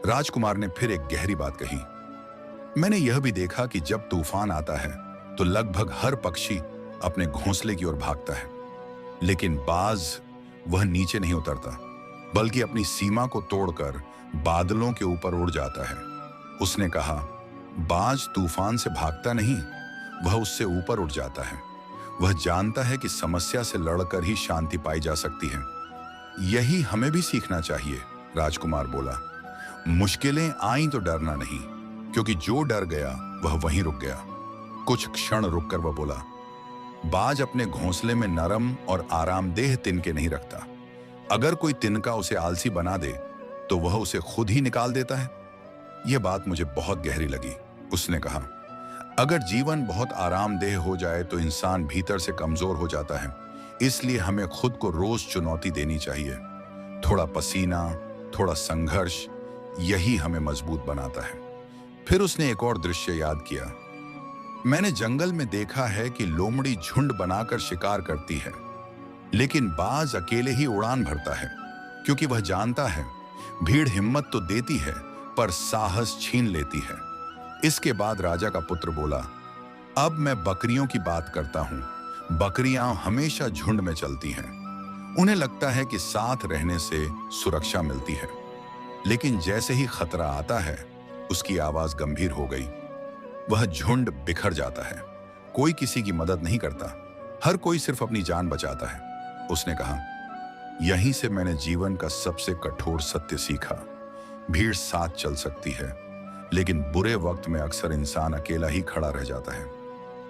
राजकुमार ने फिर एक गहरी बात कही, मैंने यह भी देखा कि जब तूफान आता है तो लगभग हर पक्षी अपने घोंसले की ओर भागता है, लेकिन बाज वह नीचे नहीं उतरता, बल्कि अपनी सीमा को तोड़कर बादलों के ऊपर उड़ जाता है। उसने कहा, बाज तूफान से भागता नहीं, वह उससे ऊपर उड़ जाता है। वह जानता है कि समस्या से लड़कर ही शांति पाई जा सकती है। यही हमें भी सीखना चाहिए, राजकुमार बोला। मुश्किलें आई तो डरना नहीं, क्योंकि जो डर गया वह वहीं रुक गया। कुछ क्षण रुककर वह बोला, बाज अपने घोंसले में नरम और आरामदेह तिनके नहीं रखता। अगर कोई तिनका उसे आलसी बना दे तो वह उसे खुद ही निकाल देता है। यह बात मुझे बहुत गहरी लगी। उसने कहा, अगर जीवन बहुत आरामदेह हो जाए तो इंसान भीतर से कमजोर हो जाता है। इसलिए हमें खुद को रोज चुनौती देनी चाहिए। थोड़ा पसीना, थोड़ा संघर्ष, यही हमें मजबूत बनाता है। फिर उसने एक और दृश्य याद किया। मैंने जंगल में देखा है कि लोमड़ी झुंड बनाकर शिकार करती है, लेकिन बाज अकेले ही उड़ान भरता है, क्योंकि वह जानता है भीड़ हिम्मत तो देती है पर साहस छीन लेती है। इसके बाद राजा का पुत्र बोला, अब मैं बकरियों की बात करता हूं। बकरियां हमेशा झुंड में चलती हैं। उन्हें लगता है कि साथ रहने से सुरक्षा मिलती है, लेकिन जैसे ही खतरा आता है उसकी आवाज गंभीर हो गई। वह झुंड बिखर जाता है। कोई किसी की मदद नहीं करता, हर कोई सिर्फ अपनी जान बचाता है। उसने कहा, यहीं से मैंने जीवन का सबसे कठोर सत्य सीखा। भीड़ साथ चल सकती है, लेकिन बुरे वक्त में अक्सर इंसान अकेला ही खड़ा रह जाता है।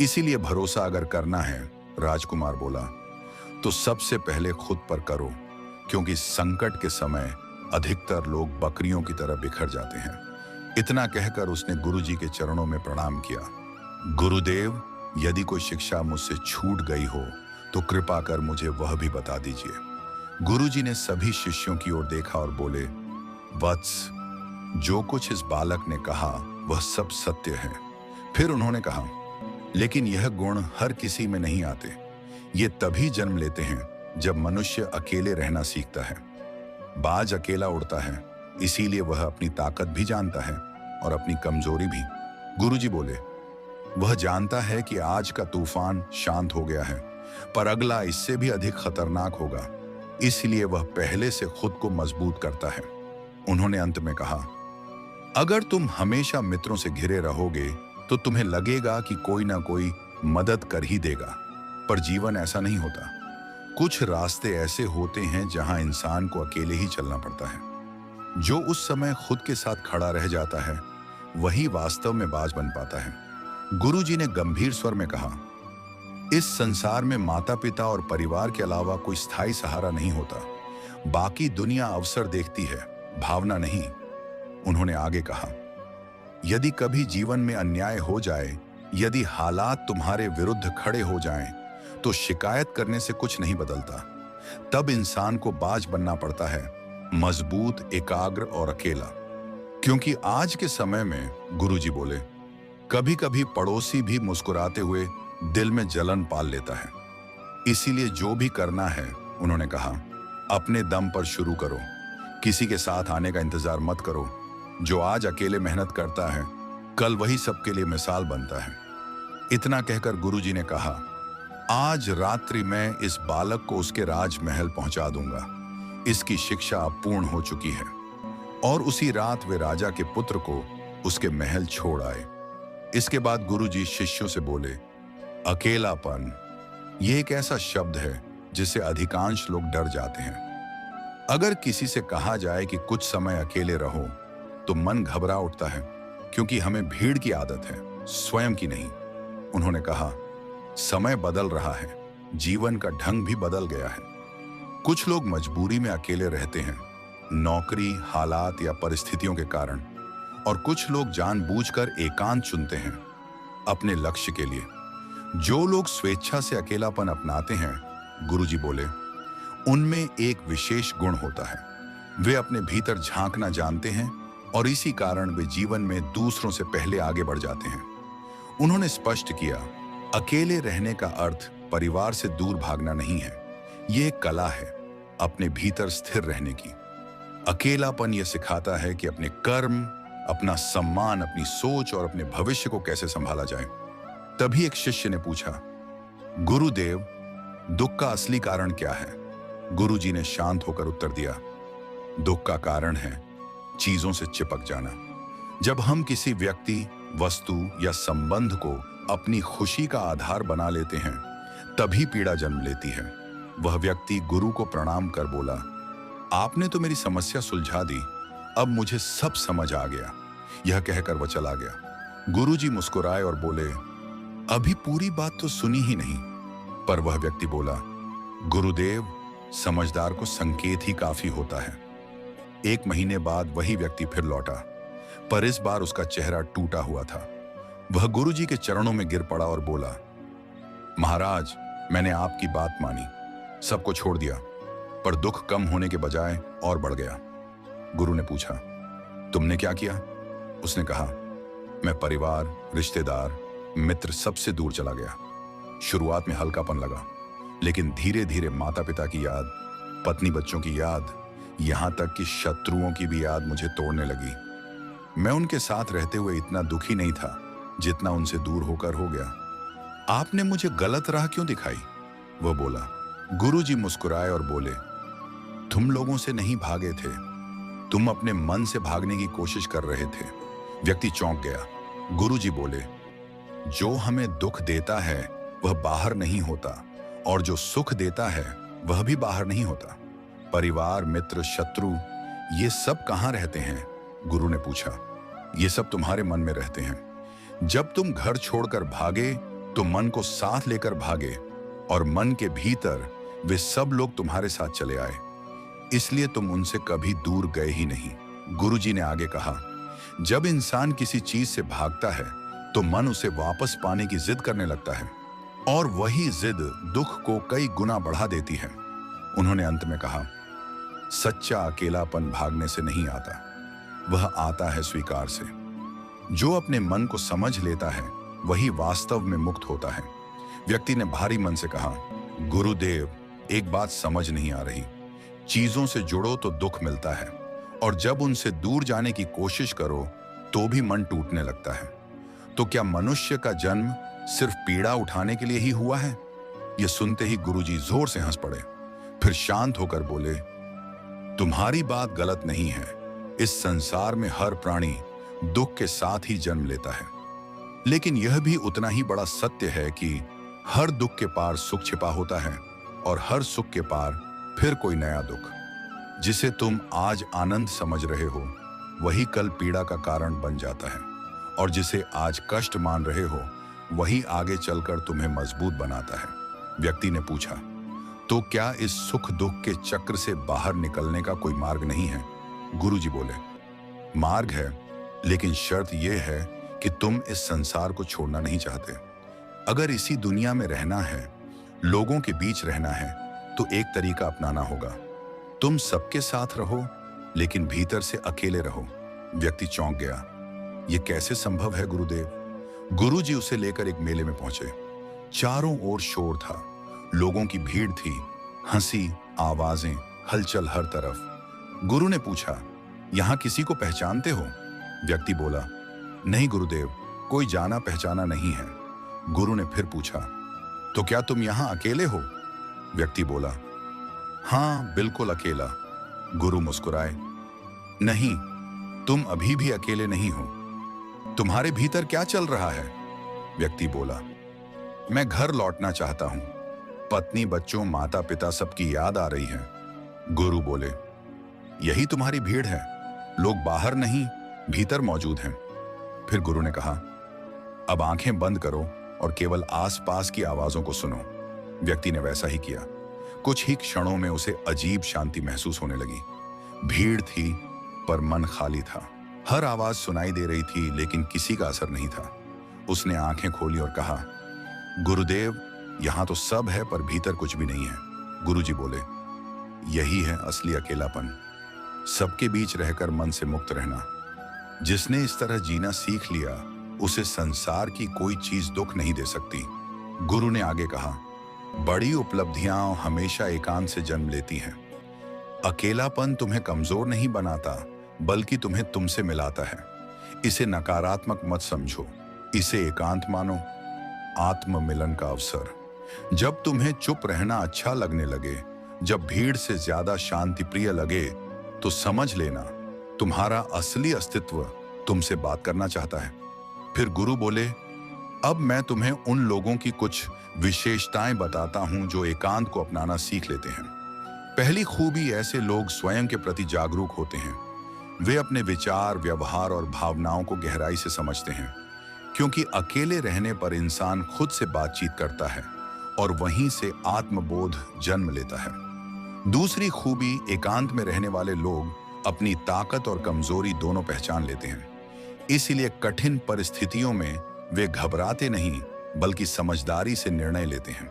इसीलिए भरोसा अगर करना है, राजकुमार बोला, तो सबसे पहले खुद पर करो, क्योंकि संकट के समय अधिकतर लोग बकरियों की तरह बिखर जाते हैं। इतना कहकर उसने गुरुजी के चरणों में प्रणाम किया। गुरुदेव, यदि कोई शिक्षा मुझसे छूट गई हो तो कृपा कर मुझे वह भी बता दीजिए। गुरुजी ने सभी शिष्यों की ओर देखा और बोले, वत्स, जो कुछ इस बालक ने कहा वह सब सत्य है। फिर उन्होंने कहा, लेकिन यह गुण हर किसी में नहीं आते। ये तभी जन्म लेते हैं जब मनुष्य अकेले रहना सीखता है। बाज अकेला उड़ता है, इसीलिए वह अपनी ताकत भी जानता है और अपनी कमजोरी भी। गुरुजी बोले, वह जानता है कि आज का तूफान शांत हो गया है, पर अगला इससे भी अधिक खतरनाक होगा। इसलिए वह पहले से खुद को मजबूत करता है। उन्होंने अंत में कहा, अगर तुम हमेशा मित्रों से घिरे रहोगे तो तुम्हें लगेगा कि कोई ना कोई मदद कर ही देगा, पर जीवन ऐसा नहीं होता। कुछ रास्ते ऐसे होते हैं जहां इंसान को अकेले ही चलना पड़ता है। जो उस समय खुद के साथ खड़ा रह जाता है वही वास्तव में बाज बन पाता है। गुरुजी ने गंभीर स्वर में कहा, इस संसार में माता पिता और परिवार के अलावा कोई स्थायी सहारा नहीं होता। बाकी दुनिया अवसर देखती है, भावना नहीं। उन्होंने आगे कहा, यदि कभी जीवन में अन्याय हो जाए, यदि हालात तुम्हारे विरुद्ध खड़े हो जाएं, तो शिकायत करने से कुछ नहीं बदलता। तब इंसान को बाज बनना पड़ता है, मजबूत, एकाग्र और अकेला। क्योंकि आज के समय में, गुरुजी बोले, कभी कभी पड़ोसी भी मुस्कुराते हुए दिल में जलन पाल लेता है। इसीलिए जो भी करना है, उन्होंने कहा, अपने दम पर शुरू करो। किसी के साथ आने का इंतजार मत करो। जो आज अकेले मेहनत करता है, कल वही सबके लिए मिसाल बनता है। इतना कहकर गुरुजी ने कहा, आज रात्रि में इस बालक को उसके राजमहल पहुंचा दूंगा। इसकी शिक्षा अब पूर्ण हो चुकी है। और उसी रात वे राजा के पुत्र को उसके महल छोड़ आए। इसके बाद गुरुजी शिष्यों से बोले, अकेलापन, यह एक ऐसा शब्द है जिससे अधिकांश लोग डर जाते हैं। अगर किसी से कहा जाए कि कुछ समय अकेले रहो, तो मन घबरा उठता है, क्योंकि हमें भीड़ की आदत है, स्वयं की नहीं। उन्होंने कहा, समय बदल रहा है, जीवन का ढंग भी बदल गया है। कुछ लोग मजबूरी में अकेले रहते हैं, नौकरी, हालात या परिस्थितियों के कारण, और कुछ लोग जानबूझकर एकांत चुनते हैं अपने लक्ष्य के लिए। जो लोग स्वेच्छा से अकेलापन अपनाते हैं, गुरुजी बोले, उनमें एक विशेष गुण होता है। वे अपने भीतर झांकना जानते हैं और इसी कारण वे जीवन में दूसरों से पहले आगे बढ़ जाते हैं। उन्होंने स्पष्ट किया, अकेले रहने का अर्थ परिवार से दूर भागना नहीं है। ये एक कला है अपने भीतर स्थिर रहने की। अकेलापन यह सिखाता है कि अपने कर्म, अपना सम्मान, अपनी सोच और अपने भविष्य को कैसे संभाला जाए। तभी एक शिष्य ने पूछा, गुरुदेव, दुख का असली कारण क्या है? गुरुजी ने शांत होकर उत्तर दिया, दुख का कारण है चीजों से चिपक जाना। जब हम किसी व्यक्ति, वस्तु या संबंध को अपनी खुशी का आधार बना लेते हैं, तभी पीड़ा जन्म लेती है। वह व्यक्ति गुरु को प्रणाम कर बोला, आपने तो मेरी समस्या सुलझा दी, अब मुझे सब समझ आ गया। यह कहकर वह चला गया। गुरुजी मुस्कुराए और बोले, अभी पूरी बात तो सुनी ही नहीं। पर वह व्यक्ति बोला, गुरुदेव, समझदार को संकेत ही काफी होता है। 1 महीने बाद वही व्यक्ति फिर लौटा, पर इस बार उसका चेहरा टूटा हुआ था। वह गुरुजी के चरणों में गिर पड़ा और बोला, महाराज, मैंने आपकी बात मानी, सबको छोड़ दिया, पर दुख कम होने के बजाय और बढ़ गया। गुरु ने पूछा, तुमने क्या किया? उसने कहा, मैं परिवार, रिश्तेदार, मित्र सबसे दूर चला गया। शुरुआत में हल्कापन लगा, लेकिन धीरे धीरे माता पिता की याद, पत्नी बच्चों की याद, यहां तक कि शत्रुओं की भी याद मुझे तोड़ने लगी। मैं उनके साथ रहते हुए इतना दुखी नहीं था जितना उनसे दूर होकर हो गया। आपने मुझे गलत राह क्यों दिखाई? वह बोला। गुरुजी मुस्कुराए और बोले, तुम लोगों से नहीं भागे थे, तुम अपने मन से भागने की कोशिश कर रहे थे। व्यक्ति चौंक गया। गुरुजी बोले, जो हमें दुख देता है वह बाहर नहीं होता, और जो सुख देता है वह भी बाहर नहीं होता। परिवार, मित्र, शत्रु, ये सब कहाँ रहते हैं? गुरु ने पूछा। ये सब तुम्हारे मन में रहते हैं। जब तुम घर छोड़कर भागे तो मन को साथ लेकर भागे, और मन के भीतर वे सब लोग तुम्हारे साथ चले आए, इसलिए तुम उनसे कभी दूर गए ही नहीं। गुरुजी ने आगे कहा, जब इंसान किसी चीज से भागता है तो मन उसे वापस पाने की जिद करने लगता है, और वही जिद दुख को कई गुना बढ़ा देती है। उन्होंने अंत में कहा, सच्चा अकेलापन भागने से नहीं आता, वह आता है स्वीकार से। जो अपने मन को समझ लेता है वही वास्तव में मुक्त होता है। व्यक्ति ने भारी मन से कहा, गुरुदेव, एक बात समझ नहीं आ रही। चीजों से जुड़ो तो दुख मिलता है, और जब उनसे दूर जाने की कोशिश करो तो भी मन टूटने लगता है। तो क्या मनुष्य का जन्म सिर्फ पीड़ा उठाने के लिए ही हुआ है? यह सुनते ही गुरुजी जोर से हंस पड़े। फिर शांत होकर बोले, तुम्हारी बात गलत नहीं है। इस संसार में हर प्राणी दुख के साथ ही जन्म लेता है, लेकिन यह भी उतना ही बड़ा सत्य है कि हर दुख के पार सुख छिपा होता है और हर सुख के पार फिर कोई नया दुख। जिसे तुम आज आनंद समझ रहे हो वही कल पीड़ा का कारण बन जाता है, और जिसे आज कष्ट मान रहे हो वही आगे चलकर तुम्हें मजबूत बनाता है। व्यक्ति ने पूछा, तो क्या इस सुख दुख के चक्र से बाहर निकलने का कोई मार्ग नहीं है? गुरुजी बोले, मार्ग है, लेकिन शर्त यह है कि तुम इस संसार को छोड़ना नहीं चाहते। अगर इसी दुनिया में रहना है, लोगों के बीच रहना है, तो एक तरीका अपनाना होगा। तुम सबके साथ रहो, लेकिन भीतर से अकेले रहो। व्यक्ति चौंक गया, ये कैसे संभव है गुरुदेव? गुरुजी उसे लेकर एक मेले में पहुंचे। चारों ओर शोर था, लोगों की भीड़ थी, हंसी, आवाजें, हलचल हर तरफ। गुरु ने पूछा, यहां किसी को पहचानते हो? व्यक्ति बोला, नहीं गुरुदेव, कोई जाना पहचाना नहीं है। गुरु ने फिर पूछा, तो क्या तुम यहां अकेले हो? व्यक्ति बोला, हां बिल्कुल अकेला। गुरु मुस्कुराए, नहीं, तुम अभी भी अकेले नहीं हो। तुम्हारे भीतर क्या चल रहा है? व्यक्ति बोला, मैं घर लौटना चाहता हूं। पत्नी, बच्चों, माता पिता सबकी याद आ रही है। गुरु बोले, यही तुम्हारी भीड़ है। लोग बाहर नहीं, भीतर मौजूद हैं। फिर गुरु ने कहा, अब आंखें बंद करो और केवल आसपास की आवाजों को सुनो। व्यक्ति ने वैसा ही किया। कुछ ही क्षणों में उसे अजीब शांति महसूस होने लगी। भीड़ थी पर मन खाली था। हर आवाज सुनाई दे रही थी, लेकिन किसी का असर नहीं था। उसने आंखें खोली और कहा, गुरुदेव, यहां तो सब है पर भीतर कुछ भी नहीं है। गुरुजी बोले, यही है असली अकेलापन, सबके बीच रहकर मन से मुक्त रहना। जिसने इस तरह जीना सीख लिया, उसे संसार की कोई चीज दुख नहीं दे सकती। गुरु ने आगे कहा, बड़ी उपलब्धियां हमेशा एकांत से जन्म लेती हैं। अकेलापन तुम्हें कमजोर नहीं बनाता, बल्कि तुम्हें तुमसे मिलाता है। इसे नकारात्मक मत समझो, इसे एकांत मानो, आत्म मिलन का अवसर। जब तुम्हें चुप रहना अच्छा लगने लगे, जब भीड़ से ज्यादा शांति प्रिय लगे, तो समझ लेना तुम्हारा असली अस्तित्व तुमसे बात करना चाहता है। फिर गुरु बोले, अब मैं तुम्हें उन लोगों की कुछ विशेषताएं बताता हूं जो एकांत को अपनाना सीख लेते हैं। पहली खूबी, ऐसे लोग स्वयं के प्रति जागरूक होते हैं। वे अपने विचार, व्यवहार और भावनाओं को गहराई से समझते हैं, क्योंकि अकेले रहने पर इंसान खुद से बातचीत करता है और वहीं से आत्मबोध जन्म लेता है। दूसरी खूबी, एकांत में रहने वाले लोग अपनी ताकत और कमजोरी दोनों पहचान लेते हैं। इसलिए कठिन परिस्थितियों में वे घबराते नहीं, बल्कि समझदारी से निर्णय लेते हैं।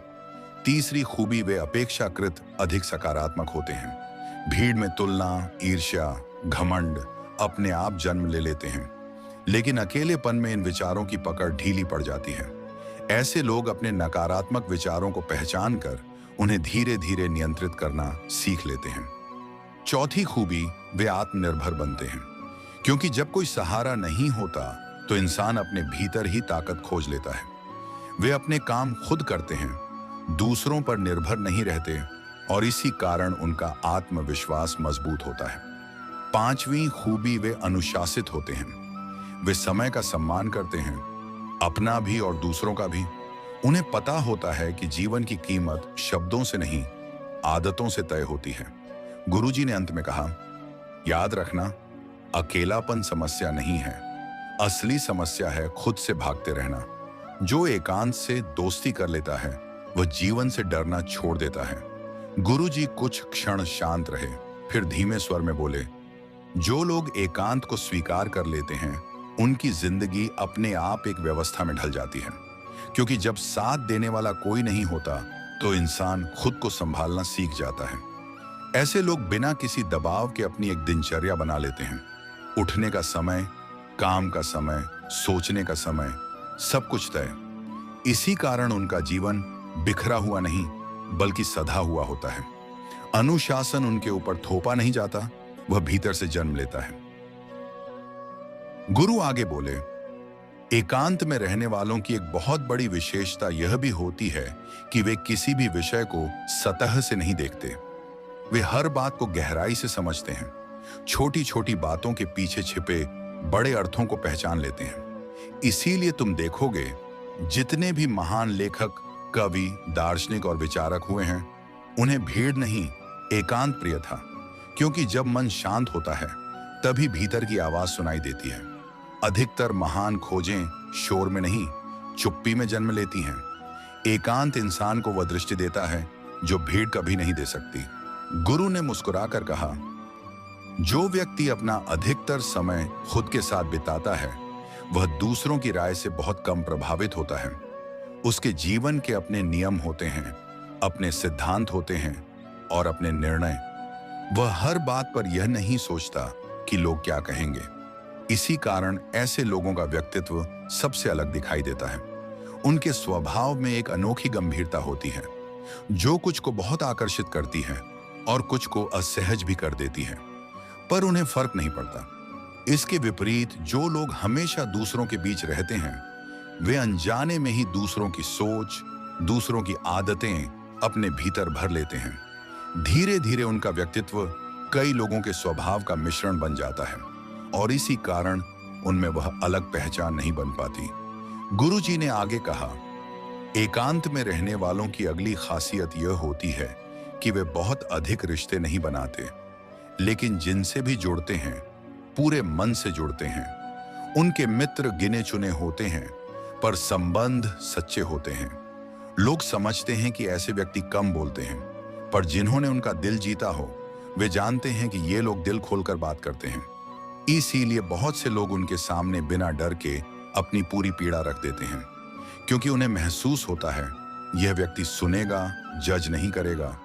तीसरी खूबी, वे अपेक्षाकृत अधिक सकारात्मक होते हैं। भीड़ में तुलना, ईर्ष्या, घमंड अपने आप जन्म ले लेते हैं, लेकिन अकेलेपन में इन विचारों की पकड़ ढीली पड़ जाती है। ऐसे लोग अपने नकारात्मक विचारों को पहचान कर उन्हें धीरे धीरे नियंत्रित करना सीख लेते हैं। चौथी खूबी, वे आत्मनिर्भर बनते हैं, क्योंकि जब कोई सहारा नहीं होता तो इंसान अपने भीतर ही ताकत खोज लेता है। वे अपने काम खुद करते हैं, दूसरों पर निर्भर नहीं रहते, और इसी कारण उनका आत्मविश्वास मजबूत होता है। पांचवी खूबी, वे अनुशासित होते हैं। वे समय का सम्मान करते हैं, अपना भी और दूसरों का भी। उन्हें पता होता है कि जीवन की कीमत शब्दों से नहीं, आदतों से तय होती है। गुरुजी ने अंत में कहा, याद रखना, अकेलापन समस्या नहीं है, असली समस्या है खुद से भागते रहना। जो एकांत से दोस्ती कर लेता है, वह जीवन से डरना छोड़ देता है। गुरुजी कुछ क्षण शांत रहे, फिर धीमे स्वर में बोले, जो लोग एकांत को स्वीकार कर लेते हैं, उनकी जिंदगी अपने आप एक व्यवस्था में ढल जाती है। क्योंकि जब साथ देने वाला कोई नहीं होता, तो इंसान खुद को संभालना सीख जाता है। ऐसे लोग बिना किसी दबाव के अपनी एक दिनचर्या बना लेते हैं। उठने का समय, काम का समय, सोचने का समय, सब कुछ तय। इसी कारण उनका जीवन बिखरा हुआ नहीं, बल्कि सधा हुआ होता है। अनुशासन उनके ऊपर थोपा नहीं जाता, वह भीतर से जन्म लेता है। गुरु आगे बोले, एकांत में रहने वालों की एक बहुत बड़ी विशेषता यह भी होती है कि वे किसी भी विषय को सतह से नहीं देखते। वे हर बात को गहराई से समझते हैं, छोटी छोटी बातों के पीछे छिपे बड़े अर्थों को पहचान लेते हैं। इसीलिए तुम देखोगे जितने भी महान लेखक, कवि, दार्शनिक और विचारक हुए हैं, उन्हें भीड़ नहीं, एकांत प्रिय था। क्योंकि जब मन शांत होता है तभी भीतर की आवाज सुनाई देती है। अधिकतर महान खोजें शोर में नहीं, चुप्पी में जन्म लेती हैं। एकांत इंसान को वह दृष्टि देता है जो भीड़ कभी नहीं दे सकती। गुरु ने मुस्कुराकर कहा, जो व्यक्ति अपना अधिकतर समय खुद के साथ बिताता है वह दूसरों की राय से बहुत कम प्रभावित होता है। उसके जीवन के अपने नियम होते हैं, अपने सिद्धांत होते हैं और अपने निर्णय। वह हर बात पर यह नहीं सोचता कि लोग क्या कहेंगे। इसी कारण ऐसे लोगों का व्यक्तित्व सबसे अलग दिखाई देता है। उनके स्वभाव में एक अनोखी गंभीरता होती है जो कुछ को बहुत आकर्षित करती है और कुछ को असहज भी कर देती है, पर उन्हें फर्क नहीं पड़ता। इसके विपरीत जो लोग हमेशा दूसरों के बीच रहते हैं वे अनजाने में ही दूसरों की सोच, दूसरों की आदतें अपने भीतर भर लेते हैं। धीरे धीरे उनका व्यक्तित्व कई लोगों के स्वभाव का मिश्रण बन जाता है और इसी कारण उनमें वह अलग पहचान नहीं बन पाती। गुरुजी ने आगे कहा, एकांत में रहने वालों की अगली खासियत यह होती है कि वे बहुत अधिक रिश्ते नहीं बनाते, लेकिन जिनसे भी जुड़ते हैं पूरे मन से जुड़ते हैं। उनके मित्र गिने चुने होते हैं पर संबंध सच्चे होते हैं। लोग समझते हैं कि ऐसे व्यक्ति कम बोलते हैं, पर जिन्होंने उनका दिल जीता हो वे जानते हैं कि ये लोग दिल खोलकर बात करते हैं। इसीलिए बहुत से लोग उनके सामने बिना डर के अपनी पूरी पीड़ा रख देते हैं, क्योंकि उन्हें महसूस होता है यह व्यक्ति सुनेगा, जज नहीं करेगा।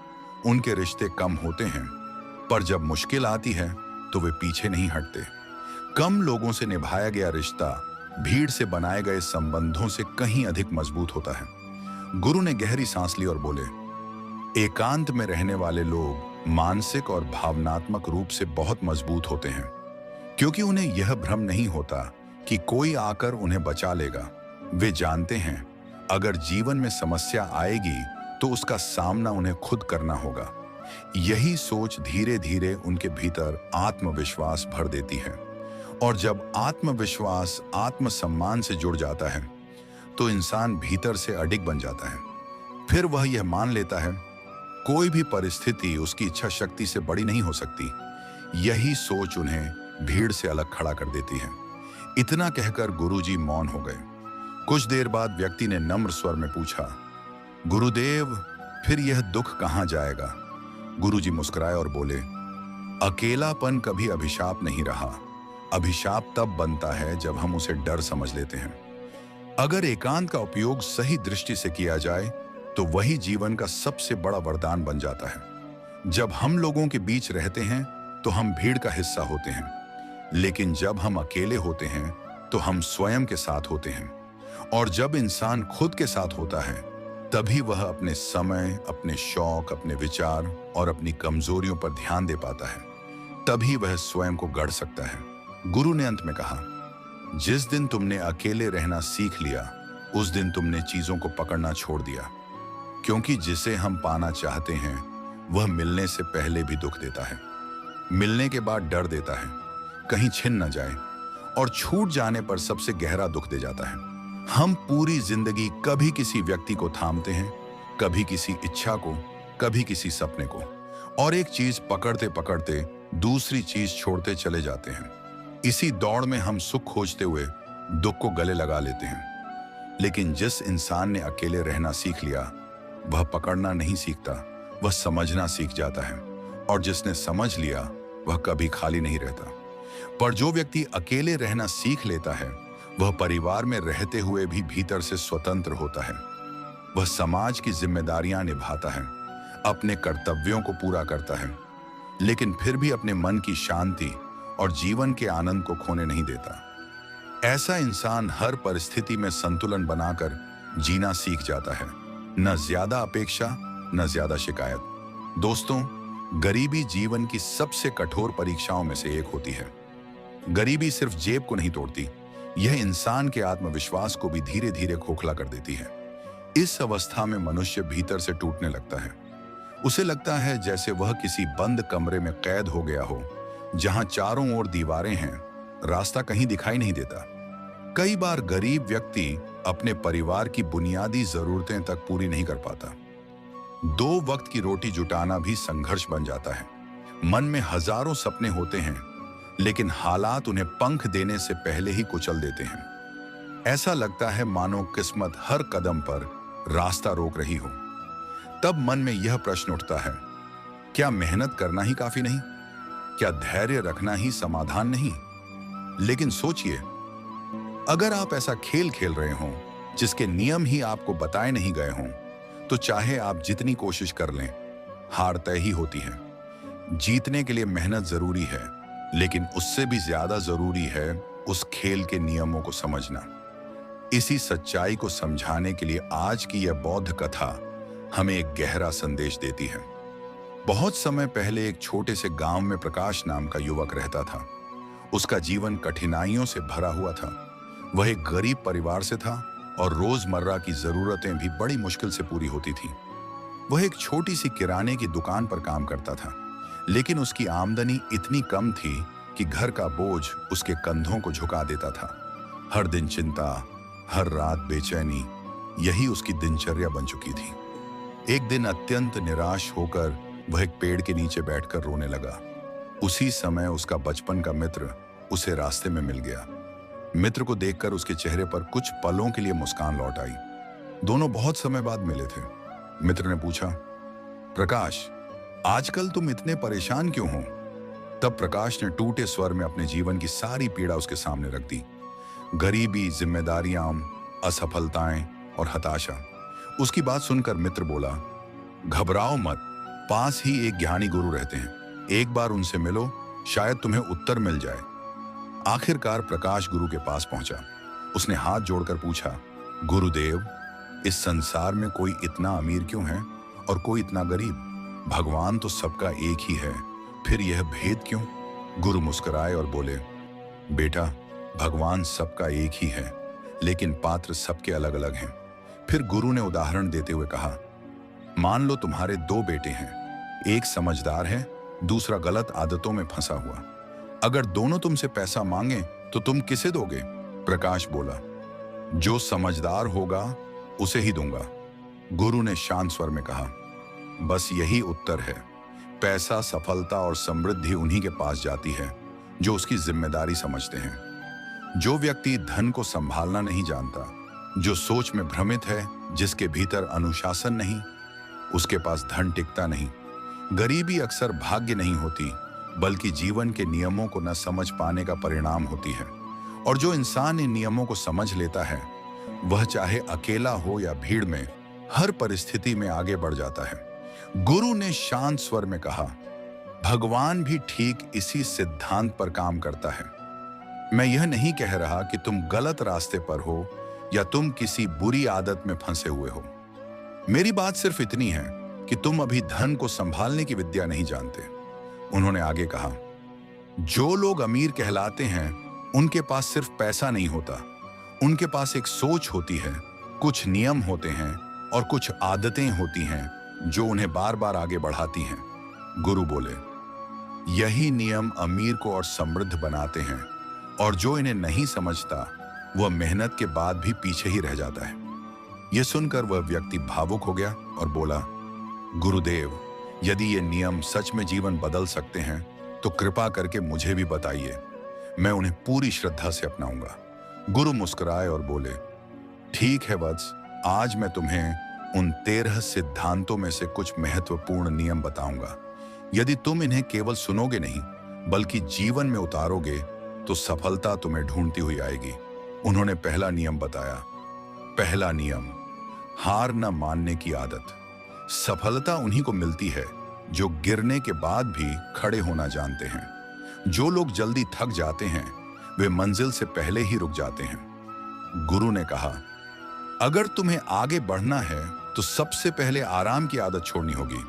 उनके रिश्ते कम होते हैं, पर जब मुश्किल आती है तो वे पीछे नहीं हटते। कम लोगों से निभाया गया रिश्ता भीड़ से बनाए गए संबंधों से कहीं अधिक मजबूत होता है। गुरु ने गहरी सांस ली और बोले, एकांत में रहने वाले लोग मानसिक और भावनात्मक रूप से बहुत मजबूत होते हैं, क्योंकि उन्हें यह भ्रम नहीं होता कि कोई आकर उन्हें बचा लेगा। वे जानते हैं अगर जीवन में समस्या आएगी तो उसका सामना उन्हें खुद करना होगा। यही सोच धीरे धीरे उनके भीतर आत्मविश्वास भर देती है, और जब आत्मविश्वास आत्मसम्मान से जुड़ जाता है तो इंसान भीतर से अडिग बन जाता है। फिर वह यह मान लेता है कोई भी परिस्थिति उसकी इच्छा शक्ति से बड़ी नहीं हो सकती। यही सोच उन्हें भीड़ से अलग खड़ा कर देती है। इतना कहकर गुरुजी मौन हो गए। कुछ देर बाद व्यक्ति ने नम्र स्वर में पूछा, गुरुदेव, फिर यह दुख कहाँ जाएगा? गुरुजी मुस्कुराए और बोले, अकेलापन कभी अभिशाप नहीं रहा। अभिशाप तब बनता है जब हम उसे डर समझ लेते हैं। अगर एकांत का उपयोग सही दृष्टि से किया जाए तो वही जीवन का सबसे बड़ा वरदान बन जाता है। जब हम लोगों के बीच रहते हैं तो हम भीड़ का हिस्सा होते हैं, लेकिन जब हम अकेले होते हैं तो हम स्वयं के साथ होते हैं। और जब इंसान खुद के साथ होता है तभी वह अपने समय, अपने शौक, अपने विचार और अपनी कमजोरियों पर ध्यान दे पाता है। तभी वह स्वयं को गढ़ सकता है। गुरु ने अंत में कहा, जिस दिन तुमने अकेले रहना सीख लिया उस दिन तुमने चीजों को पकड़ना छोड़ दिया, क्योंकि जिसे हम पाना चाहते हैं वह मिलने से पहले भी दुख देता है, मिलने के बाद डर देता है कहीं छिन न जाए, और छूट जाने पर सबसे गहरा दुख दे जाता है। हम पूरी जिंदगी कभी किसी व्यक्ति को थामते हैं, कभी किसी इच्छा को, कभी किसी सपने को, और एक चीज पकड़ते पकड़ते दूसरी चीज छोड़ते चले जाते हैं। इसी दौड़ में हम सुख खोजते हुए दुख को गले लगा लेते हैं। लेकिन जिस इंसान ने अकेले रहना सीख लिया वह पकड़ना नहीं सीखता, वह समझना सीख जाता है, और जिसने समझ लिया वह कभी खाली नहीं रहता। पर जो व्यक्ति अकेले रहना सीख लेता है वह परिवार में रहते हुए भी भीतर से स्वतंत्र होता है। वह समाज की जिम्मेदारियां निभाता है, अपने कर्तव्यों को पूरा करता है, लेकिन फिर भी अपने मन की शांति और जीवन के आनंद को खोने नहीं देता। ऐसा इंसान हर परिस्थिति में संतुलन बनाकर जीना सीख जाता है, न ज्यादा अपेक्षा न ज्यादा शिकायत। दोस्तों, गरीबी जीवन की सबसे कठोर परीक्षाओं में से एक होती है। गरीबी सिर्फ जेब को नहीं तोड़ती, यह इंसान के आत्मविश्वास को भी धीरे धीरे खोखला कर देती है। इस अवस्था में मनुष्य भीतर से टूटने लगता है। उसे लगता है जैसे वह किसी बंद कमरे में कैद हो गया हो, जहां चारों ओर दीवारें हैं, रास्ता कहीं दिखाई नहीं देता। कई बार गरीब व्यक्ति अपने परिवार की बुनियादी जरूरतें तक पूरी नहीं कर पाता। 2 वक्त की रोटी जुटाना भी संघर्ष बन जाता है। मन में हजारों सपने होते हैं, लेकिन हालात उन्हें पंख देने से पहले ही कुचल देते हैं। ऐसा लगता है मानो किस्मत हर कदम पर रास्ता रोक रही हो। तब मन में यह प्रश्न उठता है, क्या मेहनत करना ही काफी नहीं? क्या धैर्य रखना ही समाधान नहीं? लेकिन सोचिए, अगर आप ऐसा खेल खेल रहे हों जिसके नियम ही आपको बताए नहीं गए हों, तो चाहे आप जितनी कोशिश कर लें, हार तय ही होती है। जीतने के लिए मेहनत जरूरी है, लेकिन उससे भी ज्यादा जरूरी है उस खेल के नियमों को समझना। इसी सच्चाई को समझाने के लिए आज की यह बौद्ध कथा हमें एक गहरा संदेश देती है। बहुत समय पहले एक छोटे से गांव में प्रकाश नाम का युवक रहता था। उसका जीवन कठिनाइयों से भरा हुआ था। वह एक गरीब परिवार से था और रोजमर्रा की जरूरतें भी बड़ी मुश्किल से पूरी होती थीं। वह एक छोटी सी किराने की दुकान पर काम करता था, लेकिन उसकी आमदनी इतनी कम थी कि घर का बोझ उसके कंधों को झुका देता था। हर दिन चिंता, हर रात बेचैनी, यही उसकी दिनचर्या बन चुकी थी। एक दिन अत्यंत निराश होकर वह एक पेड़ के नीचे बैठकर रोने लगा। उसी समय उसका बचपन का मित्र उसे रास्ते में मिल गया। मित्र को देखकर उसके चेहरे पर कुछ पलों के लिए मुस्कान लौट आई। दोनों बहुत समय बाद मिले थे। मित्र ने पूछा, प्रकाश, आजकल तुम इतने परेशान क्यों हो? तब प्रकाश ने टूटे स्वर में अपने जीवन की सारी पीड़ा उसके सामने रख दी। गरीबी, जिम्मेदारियां, असफलताएं और हताशा। उसकी बात सुनकर मित्र बोला, घबराओ मत, पास ही एक ज्ञानी गुरु रहते हैं, एक बार उनसे मिलो, शायद तुम्हें उत्तर मिल जाए। आखिरकार प्रकाश गुरु के पास पहुंचा। उसने हाथ जोड़कर पूछा, गुरुदेव, इस संसार में कोई इतना अमीर क्यों है और कोई इतना गरीब? भगवान तो सबका एक ही है, फिर यह भेद क्यों? गुरु मुस्कुराए और बोले, बेटा, भगवान सबका एक ही है, लेकिन पात्र सबके अलग अलग हैं। फिर गुरु ने उदाहरण देते हुए कहा, मान लो तुम्हारे 2 बेटे हैं, एक समझदार है, दूसरा गलत आदतों में फंसा हुआ। अगर दोनों तुमसे पैसा मांगे तो तुम किसे दोगे? प्रकाश बोला, जो समझदार होगा उसे ही दूंगा। गुरु ने शांत स्वर में कहा, बस यही उत्तर है। पैसा, सफलता और समृद्धि उन्हीं के पास जाती है जो उसकी जिम्मेदारी समझते हैं। जो व्यक्ति धन को संभालना नहीं जानता, जो सोच में भ्रमित है, जिसके भीतर अनुशासन नहीं, उसके पास धन टिकता नहीं। गरीबी अक्सर भाग्य नहीं होती, बल्कि जीवन के नियमों को न समझ पाने का परिणाम होती है। और जो इंसान इन नियमों को समझ लेता है, वह चाहे अकेला हो या भीड़ में, हर परिस्थिति में आगे बढ़ जाता है। गुरु ने शांत स्वर में कहा, भगवान भी ठीक इसी सिद्धांत पर काम करता है। मैं यह नहीं कह रहा कि तुम गलत रास्ते पर हो या तुम किसी बुरी आदत में फंसे हुए हो। मेरी बात सिर्फ इतनी है कि तुम अभी धन को संभालने की विद्या नहीं जानते। उन्होंने आगे कहा, जो लोग अमीर कहलाते हैं, उनके पास सिर्फ पैसा नहीं होता, उनके पास एक सोच होती है, कुछ नियम होते हैं और कुछ आदतें होती हैं जो उन्हें बार बार आगे बढ़ाती हैं। गुरु बोले, यही नियम अमीर को और समृद्ध बनाते हैं, और जो इन्हें नहीं समझता वह मेहनत के बाद भी पीछे ही रह जाता है। यह सुनकर वह व्यक्ति भावुक हो गया और बोला, गुरुदेव, यदि ये नियम सच में जीवन बदल सकते हैं तो कृपा करके मुझे भी बताइए, मैं उन्हें पूरी श्रद्धा से अपनाऊंगा। गुरु मुस्कुराए और बोले, ठीक है वत्स, आज मैं तुम्हें उन 13 सिद्धांतों में से कुछ महत्वपूर्ण नियम बताऊंगा। यदि तुम इन्हें केवल सुनोगे नहीं बल्कि जीवन में उतारोगे तो सफलता तुम्हें ढूंढती हुई आएगी। उन्होंने पहला नियम बताया। पहला नियम, हार न मानने की आदत। सफलता उन्हीं को मिलती है जो गिरने के बाद भी खड़े होना जानते हैं। जो लोग जल्दी थक जाते हैं वे मंजिल से पहले ही रुक जाते हैं। गुरु ने कहा, अगर तुम्हें आगे बढ़ना है तो सबसे पहले आराम की आदत छोड़नी होगी।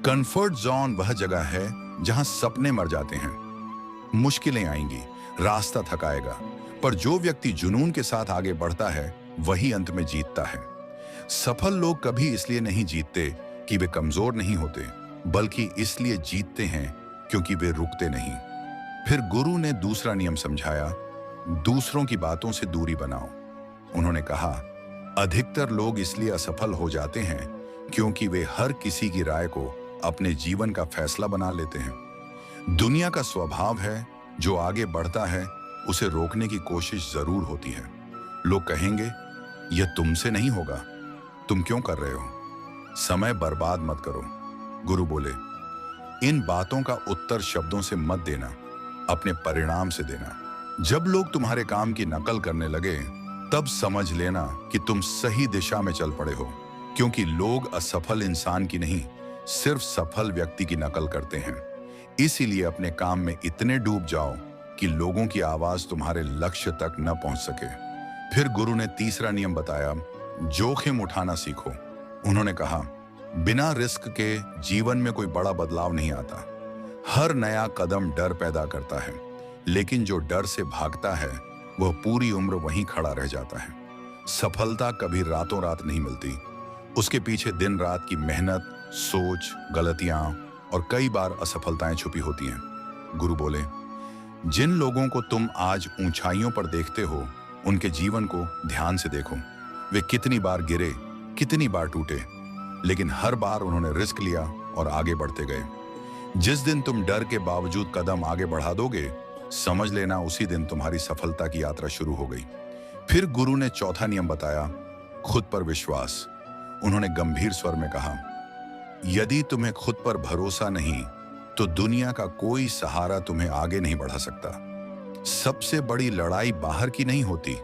कंफर्ट जोन वह जगह है जहां सपने मर जाते हैं। मुश्किलें आएंगी, रास्ता थकाएगा, पर जो व्यक्ति जुनून के साथ आगे बढ़ता है वही अंत में जीतता है। सफल लोग कभी इसलिए नहीं जीतते कि वे कमजोर नहीं होते, बल्कि इसलिए जीतते हैं क्योंकि वे रुकते नहीं। फिर गुरु ने दूसरा नियम समझाया, दूसरों की बातों से दूरी बनाओ। उन्होंने कहा, अधिकतर लोग इसलिए असफल हो जाते हैं क्योंकि वे हर किसी की राय को अपने जीवन का फैसला बना लेते हैं। दुनिया का स्वभाव है, जो आगे बढ़ता है उसे रोकने की कोशिश जरूर होती है। लोग कहेंगे, यह तुमसे नहीं होगा, तुम क्यों कर रहे हो, समय बर्बाद मत करो। गुरु बोले, इन बातों का उत्तर शब्दों से मत देना, अपने परिणाम से देना। जब लोग तुम्हारे काम की नकल करने लगे, तब समझ लेना कि तुम सही दिशा में चल पड़े हो, क्योंकि लोग असफल इंसान की नहीं, सिर्फ सफल व्यक्ति की नकल करते हैं। इसीलिए अपने काम में इतने डूब जाओ कि लोगों की आवाज तुम्हारे लक्ष्य तक न पहुंच सके। फिर गुरु ने तीसरा नियम बताया, जोखिम उठाना सीखो। उन्होंने कहा, बिना रिस्क के जीवन में कोई बड़ा बदलाव नहीं आता। हर नया कदम डर पैदा करता है, लेकिन जो डर से भागता है वह पूरी उम्र वहीं खड़ा रह जाता है। सफलता कभी रातों रात नहीं मिलती, उसके पीछे दिन रात की मेहनत, सोच, गलतियां और कई बार असफलताएं छुपी होती हैं। गुरु बोले, जिन लोगों को तुम आज ऊंचाइयों पर देखते हो, उनके जीवन को ध्यान से देखो। वे कितनी बार गिरे, कितनी बार टूटे, लेकिन हर बार उन्होंने रिस्क लिया और आगे बढ़ते गए। जिस दिन तुम डर के बावजूद कदम आगे बढ़ा दोगे, समझ लेना उसी दिन तुम्हारी सफलता की यात्रा शुरू हो गई। फिर गुरु ने चौथा नियम बताया, खुद पर विश्वास। उन्होंने गंभीर स्वर में कहा, यदि तुम्हें खुद पर भरोसा नहीं तो दुनिया का कोई सहारा तुम्हें आगे नहीं बढ़ा सकता। सबसे बड़ी लड़ाई बाहर की नहीं होती,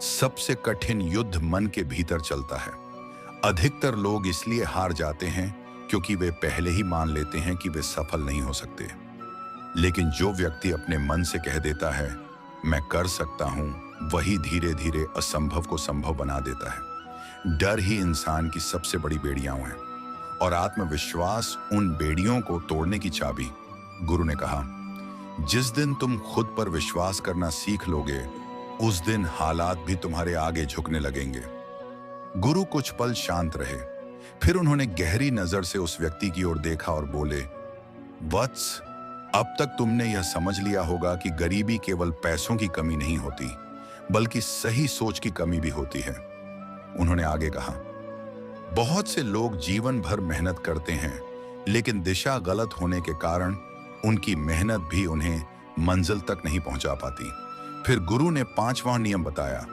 सबसे कठिन युद्ध मन के भीतर चलता है। अधिकतर लोग इसलिए हार जाते हैं क्योंकि वे पहले ही मान लेते हैं कि वे सफल नहीं हो सकते। लेकिन जो व्यक्ति अपने मन से कह देता है, मैं कर सकता हूं, वही धीरे धीरे असंभव को संभव बना देता है। डर ही इंसान की सबसे बड़ी बेड़ियां हैं और आत्मविश्वास उन बेड़ियों को तोड़ने की चाबी। गुरु ने कहा, जिस दिन तुम खुद पर विश्वास करना सीख लोगे, उस दिन हालात भी तुम्हारे आगे झुकने लगेंगे। गुरु कुछ पल शांत रहे, फिर उन्होंने गहरी नजर से उस व्यक्ति की ओर देखा और बोले, वत्स, अब तक तुमने यह समझ लिया होगा कि गरीबी केवल पैसों की कमी नहीं होती, बल्कि सही सोच की कमी भी होती है। उन्होंने आगे कहा, बहुत से लोग जीवन भर मेहनत करते हैं, लेकिन दिशा गलत होने के कारण उनकी मेहनत भी उन्हें मंजिल तक नहीं पहुंचा पाती। फिर गुरु ने पांचवां नियम बताया।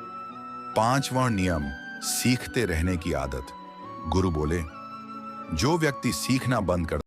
पांचवां नियम, सीखते रहने की आदत। गुरु बोले, जो व्यक्ति सीखना बंद कर